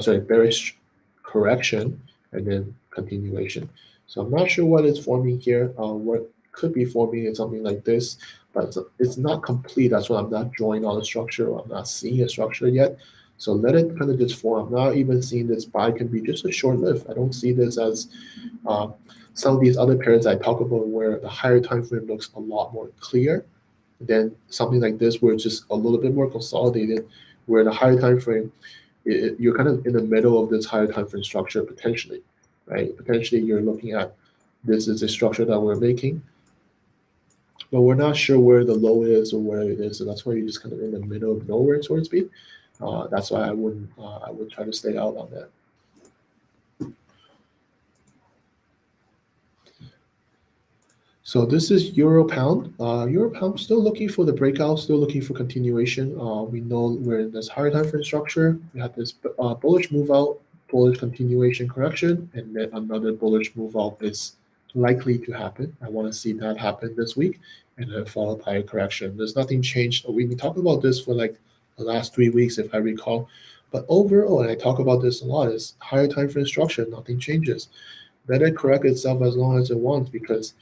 sorry, bearish correction and then continuation. So I'm not sure what is forming here. What could be forming is something like this, but it's not complete. That's why I'm not drawing out a structure or I'm not seeing a structure yet. So let it kind of just form. I'm not even seeing this buy can be just a short live. I don't see this as some of these other pairs I talk about where the higher time frame looks a lot more clear than something like this where it's just a little bit more consolidated, where the higher time frame you're kind of in the middle of this higher time frame structure potentially, right? Potentially you're looking at this is a structure that we're making, but we're not sure where the low is or where it is. So that's why you're just kind of in the middle of nowhere, so to speak. That's why I would try to stay out on that. So this is Euro Pound. Euro Pound still looking for the breakout, still looking for continuation. We know we're in this higher time frame structure. We have this bullish move out, bullish continuation correction, and then another bullish move out is likely to happen. I want to see that happen this week, and then followed by a correction. There's nothing changed. We've been talking about this for like the last 3 weeks, if I recall. But overall, and I talk about this a lot, is higher time frame structure. Nothing changes. Let it correct itself as long as it wants because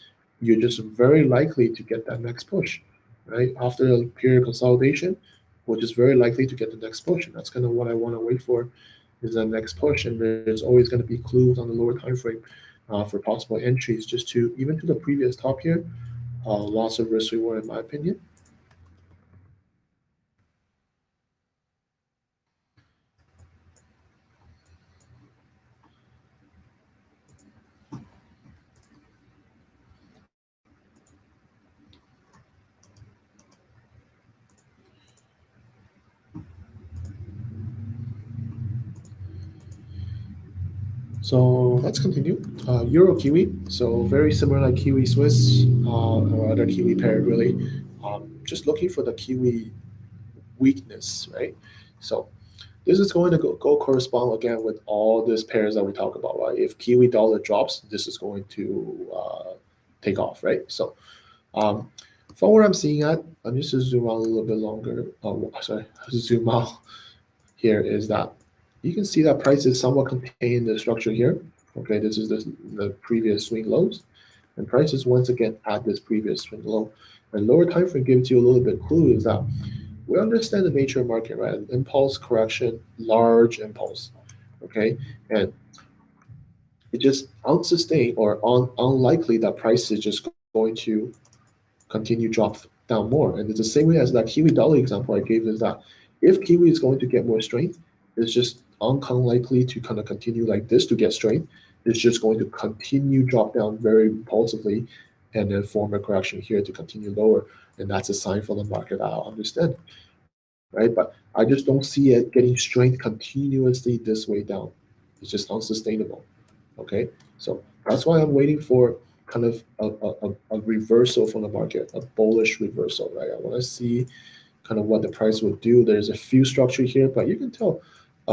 you're just very likely to get that next push, right? After a period of consolidation, we're just very likely to get the next push. And that's kind of what I want to wait for is that next push. And there's always going to be clues on the lower time frame for possible entries just to even to the previous top here. Lots of risk reward in my opinion. So let's continue. Euro Kiwi. So very similar like Kiwi Swiss or other Kiwi pair really. Just looking for the Kiwi weakness, right? So this is going to go correspond again with all these pairs that we talk about, right? If Kiwi dollar drops, this is going to take off, right? So um, from what I'm seeing at, I'm just to zoom out a little bit longer. Oh, sorry, zoom out here is that you can see that price is somewhat contained in the structure here. Okay, this is the previous swing lows, and price is once again at this previous swing low. And lower time frame gives you a little bit clue is that we understand the nature of market, right? Impulse correction, large impulse, okay, and it's just unsustained or unlikely that price is just going to continue drop down more. And it's the same way as that Kiwi dollar example I gave is that if Kiwi is going to get more strength, it's just unlikely to kind of continue like this to get strength. It's just going to continue drop down very impulsively and then form a correction here to continue lower. And that's a sign for the market. I understand, right? But I just don't see it getting strength continuously this way down. It's just unsustainable. Okay, so that's why I'm waiting for kind of a reversal from the market, a bullish reversal, right? I want to see kind of what the price will do. There's a few structure here, but you can tell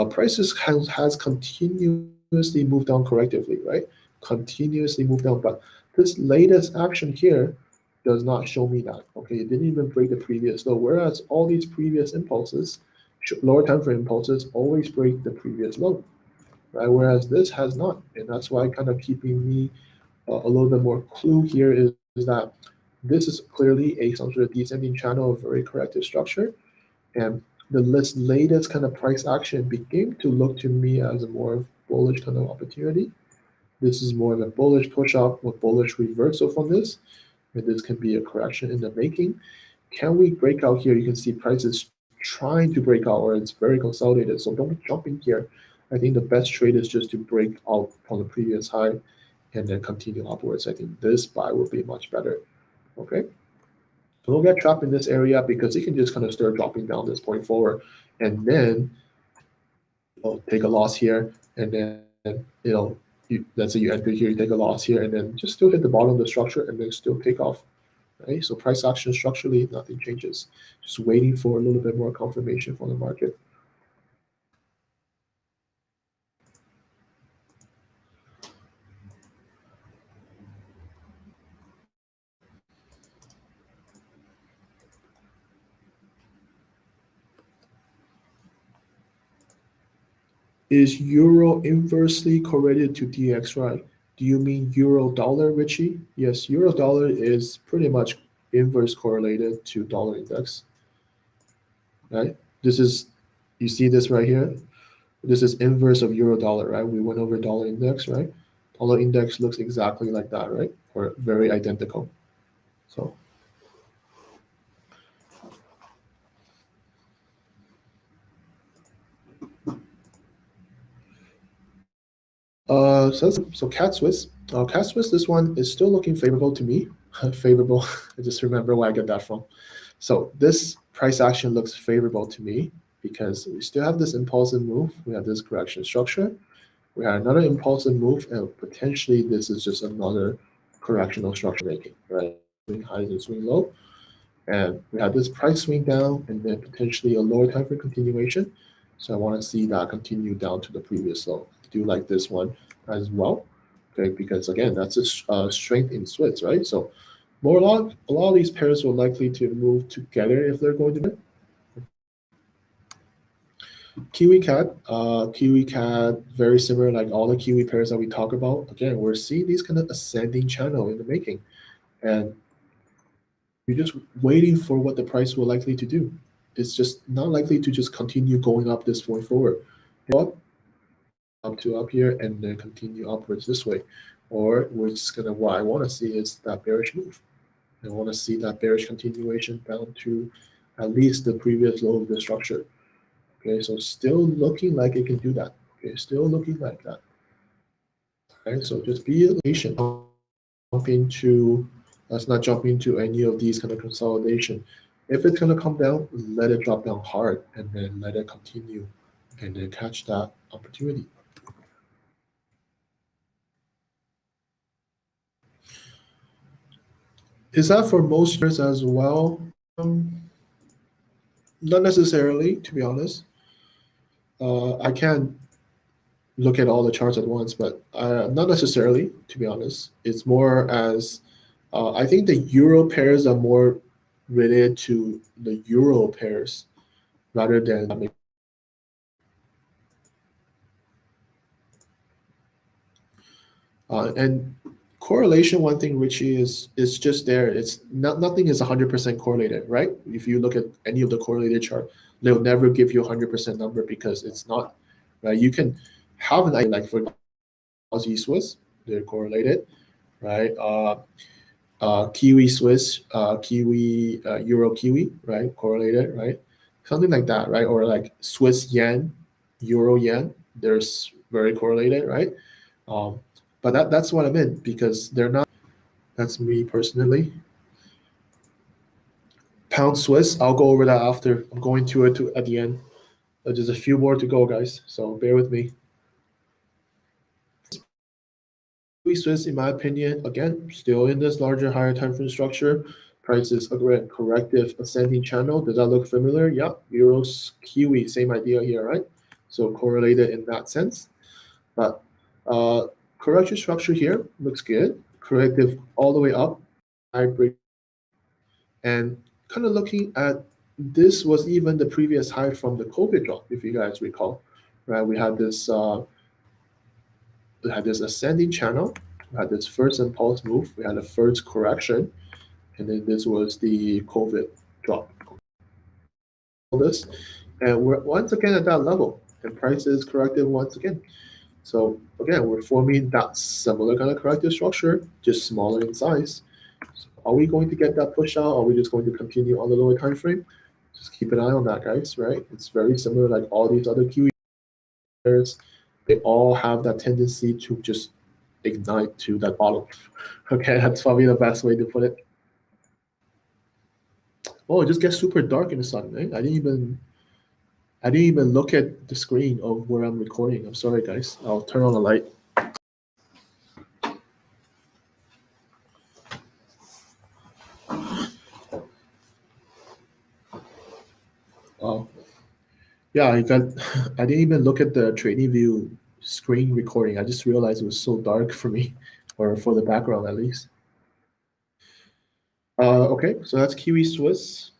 prices has continuously moved down correctively, right? Continuously moved down, but this latest action here does not show me that. Okay, it didn't even break the previous low, whereas all these previous impulses, lower time frame impulses, always break the previous low, right? Whereas this has not, and that's why kind of keeping me a little bit more clue here is that this is clearly some sort of descending channel of very corrective structure, and the latest kind of price action began to look to me as a more bullish kind of opportunity. This is more of a bullish push up with bullish reversal from this, and this can be a correction in the making. Can we break out here? You can see prices trying to break out, or it's very consolidated. So don't be jumping here. I think the best trade is just to break out from the previous high and then continue upwards. I think this buy will be much better. Okay. So don't get trapped in this area because it can just kind of start dropping down this point forward, and then take a loss here, and then let's say you enter here, you take a loss here, and then just still hit the bottom of the structure, and then still take off. Right? So price action structurally, nothing changes. Just waiting for a little bit more confirmation from the market. Is euro inversely correlated to DXY? Do you mean euro dollar, Richie? Yes, euro dollar is pretty much inverse correlated to dollar index. Right? This is, you see this right here? This is inverse of euro dollar, right? We went over dollar index, right? Dollar index looks exactly like that, right? Or very identical. So so CAD Swiss. CAD Swiss, this one is still looking favorable to me. Favorable. I just remember where I get that from. So this price action looks favorable to me because we still have this impulsive move. We have this correction structure. We have another impulsive move, and potentially this is just another correctional structure making, right? Swing high and swing low. And we have this price swing down and then potentially a lower time frame continuation. So I want to see that continue down to the previous low. I do like this one as well, okay? Because again, that's a strength in Swiss, right? So a lot of these pairs will likely to move together if they're going to. Kiwi Cat, very similar like all the Kiwi pairs that we talk about. Again, we're seeing these kind of ascending channel in the making, and you're just waiting for what the price will likely to do. It's just not likely to just continue going up this point forward. Up to up here and then continue upwards this way. Or we're just gonna, what I want to see is that bearish move. I want to see that bearish continuation down to at least the previous low of the structure. Okay, so still looking like it can do that. Okay, still looking like that. All right, so just be patient. Let's not jump into any of these kind of consolidation. If it's gonna come down, let it drop down hard and then let it continue and then catch that opportunity. Is that for most shares as well? Not necessarily, to be honest. I can't look at all the charts at once, but not necessarily, to be honest. It's more as I think the euro pairs are more related to the euro pairs rather than and correlation. One thing, Richie, is just there. It's nothing is 100% correlated, right? If you look at any of the correlated chart, they'll never give you a 100% number because it's not, right? You can have an idea, like for Aussie Swiss, they're correlated, right? Kiwi Swiss, Kiwi Euro Kiwi, right? Correlated, right? Something like that, right? Or like Swiss yen, Euro yen, there's very correlated, right? Um, but that's what I meant because they're not. That's me personally. Pound Swiss, I'll go over that after. I'm going to it at the end. There's a few more to go, guys. So bear with me. Swiss, in my opinion, again, still in this larger, higher time frame structure. Price is a corrective ascending channel. Does that look familiar? Yeah. Euros, Kiwi, same idea here, right? So correlated in that sense. But correction structure here looks good. Corrective all the way up, high break, and kind of looking at this was even the previous high from the COVID drop, if you guys recall, right? We had this ascending channel, we had this first impulse move, we had a first correction, and then this was the COVID drop. This, and we're once again at that level, and prices corrected once again. So again, we're forming that similar kind of corrective structure, just smaller in size. So are we going to get that push out? Or are we just going to continue on the lower time frame? Just keep an eye on that, guys. Right? It's very similar, like all these other QE pairs. They all have that tendency to just ignite to that bottom. Okay, that's probably the best way to put it. Oh, it just gets super dark in the sun, right? I didn't even look at the screen of where I'm recording. I'm sorry, guys. I'll turn on the light. Oh, yeah, I got. I didn't even look at the TradingView screen recording. I just realized it was so dark for me, or for the background at least. Okay, so that's Kiwi Swiss.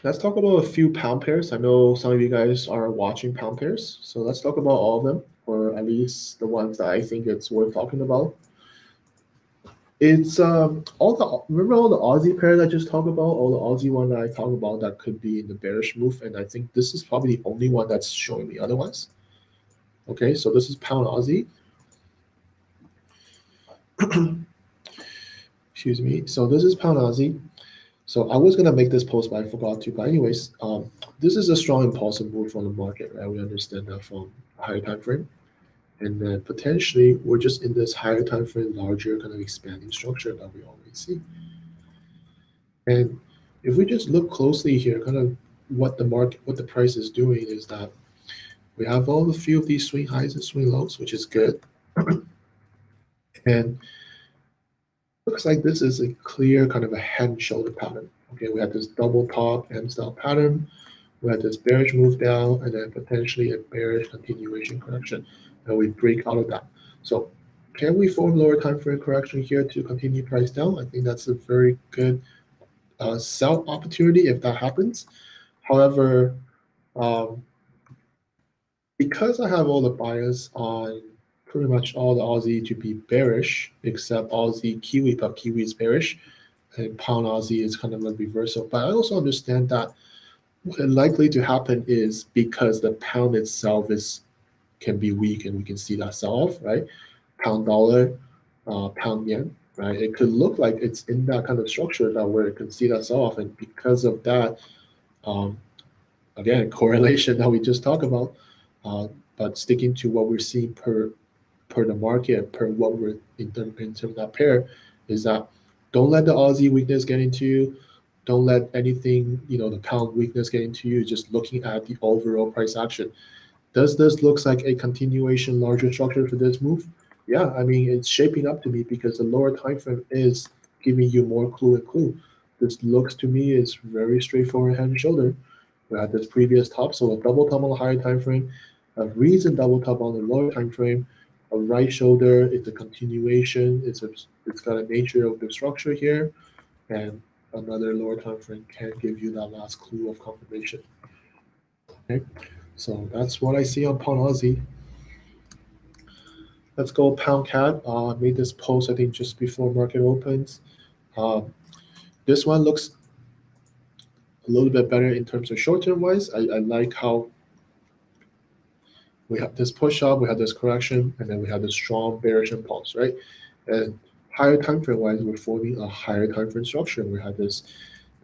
Let's talk about a few pound pairs. I know some of you guys are watching pound pairs, so let's talk about all of them, or at least the ones that I think it's worth talking about. It's all the remember all the Aussie pairs I just talked about, all the Aussie one that I talked about that could be in the bearish move, and I think this is probably the only one that's showing me otherwise. Okay, so this is pound Aussie. Excuse me. So this is pound Aussie. So I was gonna make this post, but I forgot to. But anyways, this is a strong impulsive move from the market, right? We understand that from a higher time frame, and then potentially we're just in this higher time frame, larger kind of expanding structure that we always see. And if we just look closely here, kind of what the market, what the price is doing is that we have all the few of these swing highs and swing lows, which is good. And looks like this is a clear kind of a head and shoulder pattern. Okay, we had this double top M style pattern. We had this bearish move down, and then potentially a bearish continuation correction, and we break out of that. So can we form lower time frame correction here to continue price down? I think that's a very good sell opportunity if that happens. However, um, because I have all the bias on pretty much all the Aussie to be bearish, except Aussie Kiwi, but Kiwi is bearish, and pound Aussie is kind of a reversal. But I also understand that what is likely to happen is because the pound itself is can be weak, and we can see that sell off, right? Pound dollar, pound yen, right? It could look like it's in that kind of structure that where it can see that sell off, and because of that, um, again, correlation that we just talked about, but sticking to what we're seeing per the market, per what we're in terms of that pair, is that don't let the Aussie weakness get into you. Don't let anything, the pound weakness get into you. Just looking at the overall price action. Does this looks like a continuation larger structure for this move? Yeah, I mean it's shaping up to me because the lower time frame is giving you more clue and clue. This looks to me is very straightforward head and shoulder. We had this previous top, so a double top on the higher time frame, a recent double top on the lower time frame, a right shoulder. It's a continuation. It's got a nature of the structure here, and another lower time frame can give you that last clue of confirmation. Okay, so that's what I see on pound Aussie. Let's go pound CAD. I made this post I think just before market opens. This one looks a little bit better in terms of short term wise. I like how we have this push up, we have this correction, and then we have this strong bearish impulse, right? And higher time frame wise, we're forming a higher time frame structure. We have this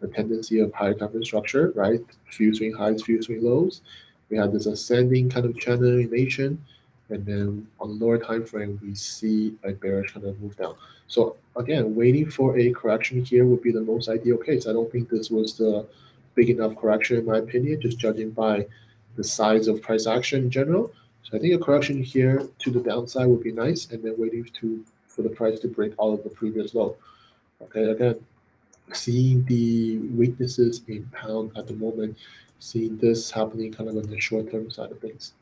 the tendency of higher time frame structure, right? Few swing highs, few swing lows. We have this ascending kind of channel animation, and then on the lower time frame, we see a bearish kind of move down. So again, waiting for a correction here would be the most ideal case. I don't think this was the big enough correction in my opinion, just judging by the size of price action in general. So I think a correction here to the downside would be nice, and then waiting for the price to break out of the previous low. Okay, again, seeing the weaknesses in pound at the moment see this happening kind of on the short term side of things.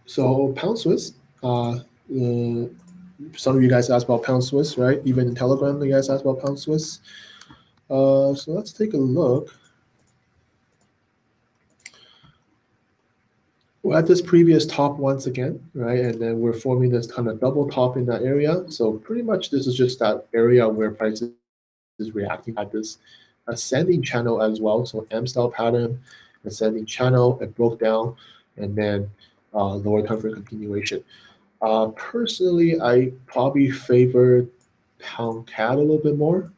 So pound Swiss, some of you guys asked about pound Swiss, right? Even in Telegram, you guys asked about pound Swiss. So let's take a look. We're at this previous top once again, right? And then we're forming this kind of double top in that area. So pretty much this is just that area where price is reacting at this ascending channel as well. So M style pattern, ascending channel, it broke down, and then lower time for continuation. Personally, I probably favor pound CAD a little bit more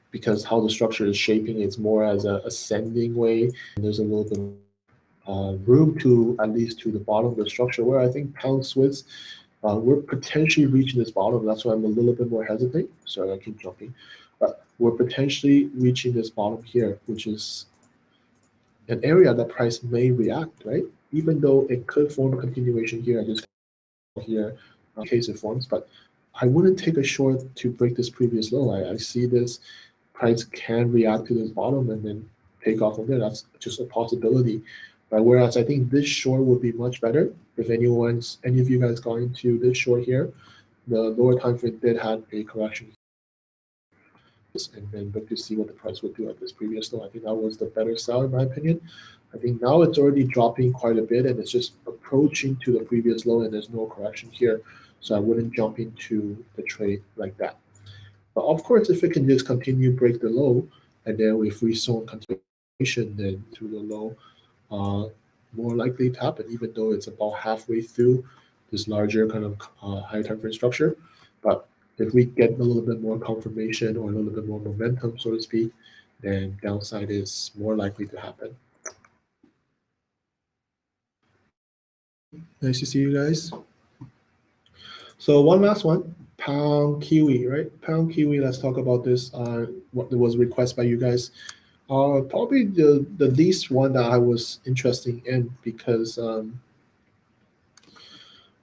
because how the structure is shaping, it's more as a ascending way. And there's a little bit room to at least to the bottom of the structure where I think pound Swiss, we're potentially reaching this bottom. That's why I'm a little bit more hesitant. Sorry, I keep jumping. But we're potentially reaching this bottom here, which is an area that price may react, right? Even though it could form a continuation here, I just here in case it forms, but I wouldn't take a short to break this previous low. I see this price can react to this bottom and then take off from there. That's just a possibility. But whereas I think this short would be much better if any of you guys got into this short here, the lower time frame did have a correction and then look to see what the price would do at this previous low. I think that was the better sell in my opinion. I think now it's already dropping quite a bit and it's just approaching to the previous low and there's no correction here. So I wouldn't jump into the trade like that. But of course, if it can just continue break the low and then if we saw continuation then to the low, more likely to happen, even though it's about halfway through this larger kind of higher time frame structure. But if we get a little bit more confirmation or a little bit more momentum, so to speak, then downside is more likely to happen. Nice to see you guys. So one last one, pound kiwi, right? Pound kiwi. Let's talk about this. What was requested by you guys. Probably the least one that I was interested in because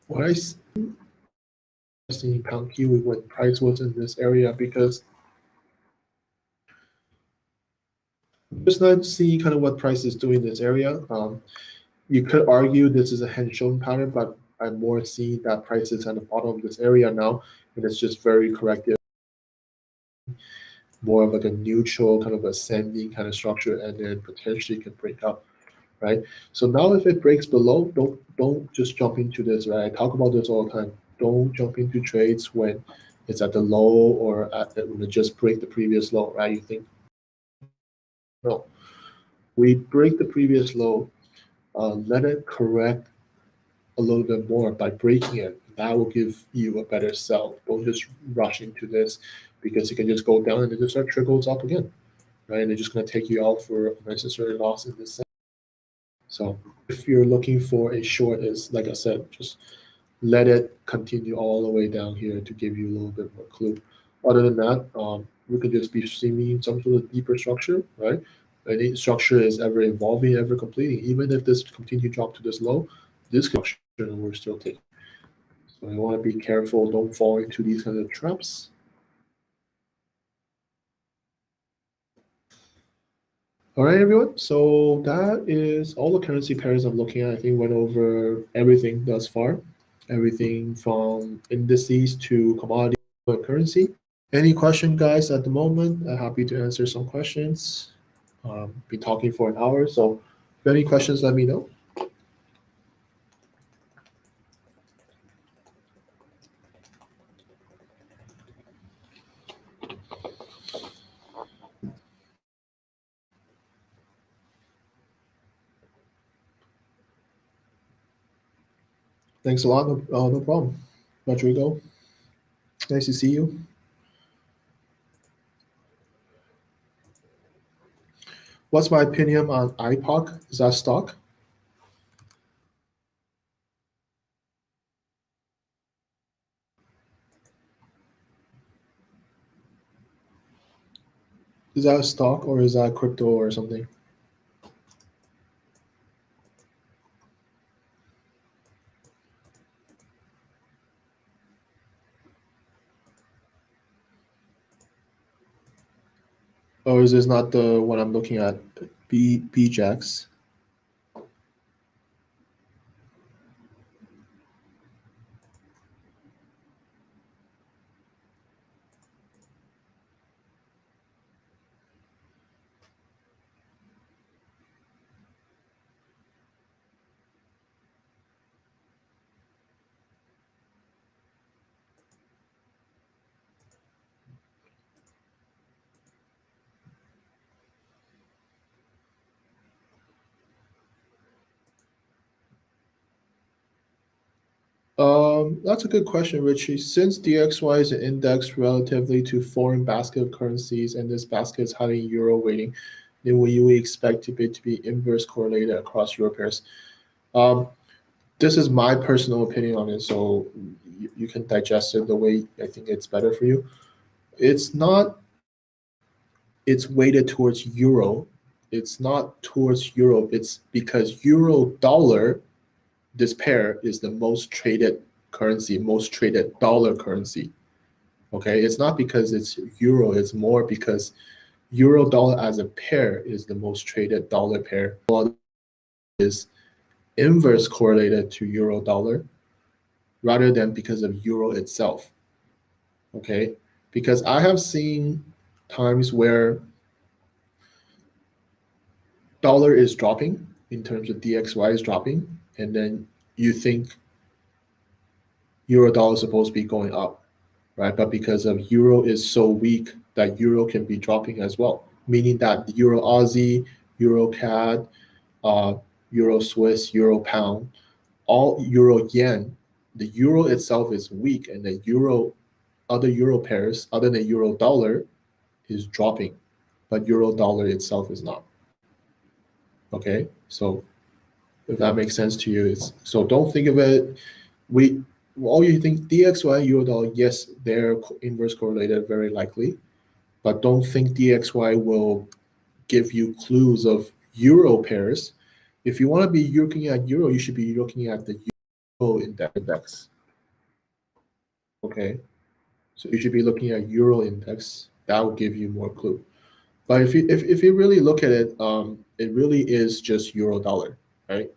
what I see pound kiwi when price was in this area because just not seeing kind of what price is doing in this area. You could argue this is a hand shown pattern, but I'm more seeing that price is at the bottom of this area now, and it's just very corrective, more of like a neutral kind of ascending kind of structure, and then potentially can break up, right? So now if it breaks below, don't just jump into this, right? I talk about this all the time. Don't jump into trades when it's at the low or when it just break the previous low, right? You think, no, we break the previous low, let it correct a little bit more by breaking it. That will give you a better sell. Don't just rush into this because it can just go down and it just trickles up again, right? And it's just going to take you out for unnecessary loss in this. So if you're looking for a short, is like I said, just let it continue all the way down here to give you a little bit more clue. Other than that, we could just be seeing some sort of deeper structure, right? Any structure is ever evolving, ever completing. Even if this continue drop to this low, this structure we're still taking. So you want to be careful, don't fall into these kind of traps. All right, everyone. So that is all the currency pairs I'm looking at. I think went over everything thus far, everything from indices to commodity and currency. Any question, guys, at the moment? I'm happy to answer some questions. Been talking for an hour, so if you have any questions, let me know. Thanks a lot. No problem. Rodrigo, nice to see you. What's my opinion on IPOC? Is that stock? Is that a stock or is that crypto or something? Or is this not the one I'm looking at? BJAX. That's a good question, Richie. Since DXY is an index relatively to foreign basket of currencies, and this basket is highly euro weighting, then we would expect it to be inverse correlated across euro pairs. Um, this is my personal opinion on it, so you can digest it the way I think it's better for you. It's not, it's weighted towards euro. It's not towards euro. It's because euro dollar, this pair is the most traded currency, most traded dollar currency. Okay, it's not because it's euro, it's more because euro dollar as a pair is the most traded dollar pair. Is inverse correlated to euro dollar rather than because of euro itself. Okay, because I have seen times where dollar is dropping in terms of DXY is dropping, and then you think euro dollar is supposed to be going up, right? But because of euro is so weak that euro can be dropping as well, meaning that the euro Aussie, euro CAD, uh, euro Swiss, euro pound, all euro yen, the euro itself is weak, and the euro other euro pairs other than euro dollar is dropping, but euro dollar itself is not. Okay, so if that makes sense to you, it's so don't think of it. We all you think DXY euro dollar, yes, they're inverse correlated, very likely, but don't think DXY will give you clues of euro pairs. If you want to be looking at euro, you should be looking at the euro index. Okay, so you should be looking at euro index. That will give you more clue. But if you really look at it, it really is just euro dollar, right?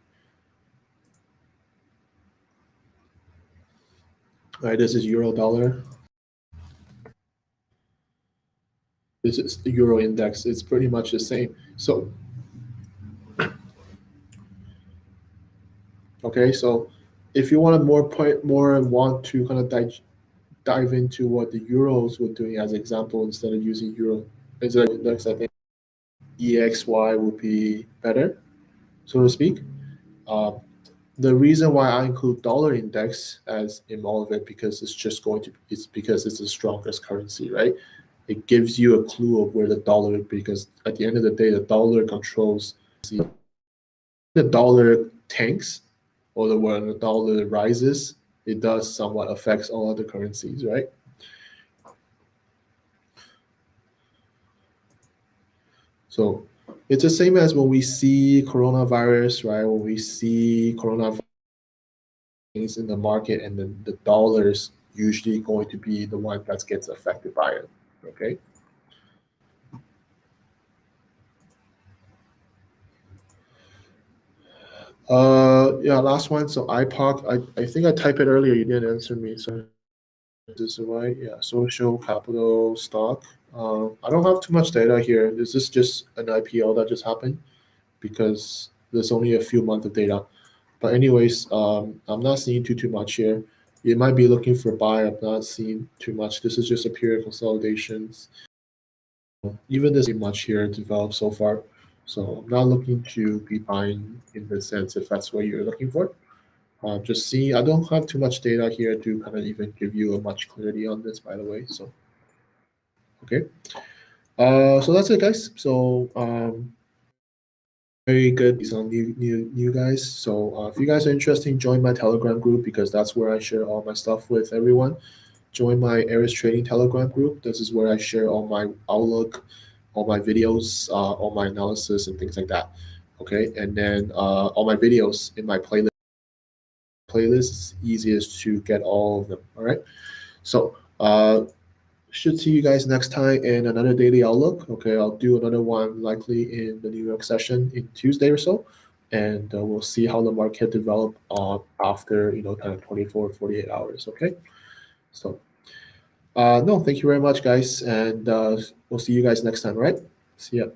Right, this is euro dollar. This is the euro index. It's pretty much the same. So okay, so if you want to more and want to kind of dive into what the euros were doing as example instead of using euro index, I think EXY would be better, so to speak. Uh, the reason why I include dollar index as in all of it because it's because it's the strongest currency, right? It gives you a clue of where the dollar because at the end of the day the dollar controls the dollar tanks or when the dollar rises, it does somewhat affects all other currencies, right? So it's the same as when we see coronavirus, right? When we see coronavirus in the market, and then the dollar's usually going to be the one that gets affected by it. Okay. Yeah, last one. So IPOC, I think I typed it earlier. You didn't answer me. So this is right. Yeah, social capital stock. I don't have too much data here. This is just an IPO that just happened because there's only a few months of data. But anyways, I'm not seeing too much here. You might be looking for buy. I'm not seeing too much. This is just a period consolidations. Even this much here developed so far. So I'm not looking to be buying in the sense if that's what you're looking for. Just see, I don't have too much data here to kind of even give you a much clarity on this, by the way. So, okay. So that's it, guys. So, very good. These are new guys. So, if you guys are interested, join my Telegram group because that's where I share all my stuff with everyone. Join my Aries Trading Telegram group. This is where I share all my outlook, all my videos, all my analysis and things like that. Okay, and then all my videos in my playlist. Playlist is easiest to get all of them. All right. So Should see you guys next time in another daily outlook. Okay, I'll do another one likely in the New York session in Tuesday or so, and we'll see how the market develop after kind of 24 48 hours. Okay, so no, thank you very much, guys, and we'll see you guys next time. All right, see ya.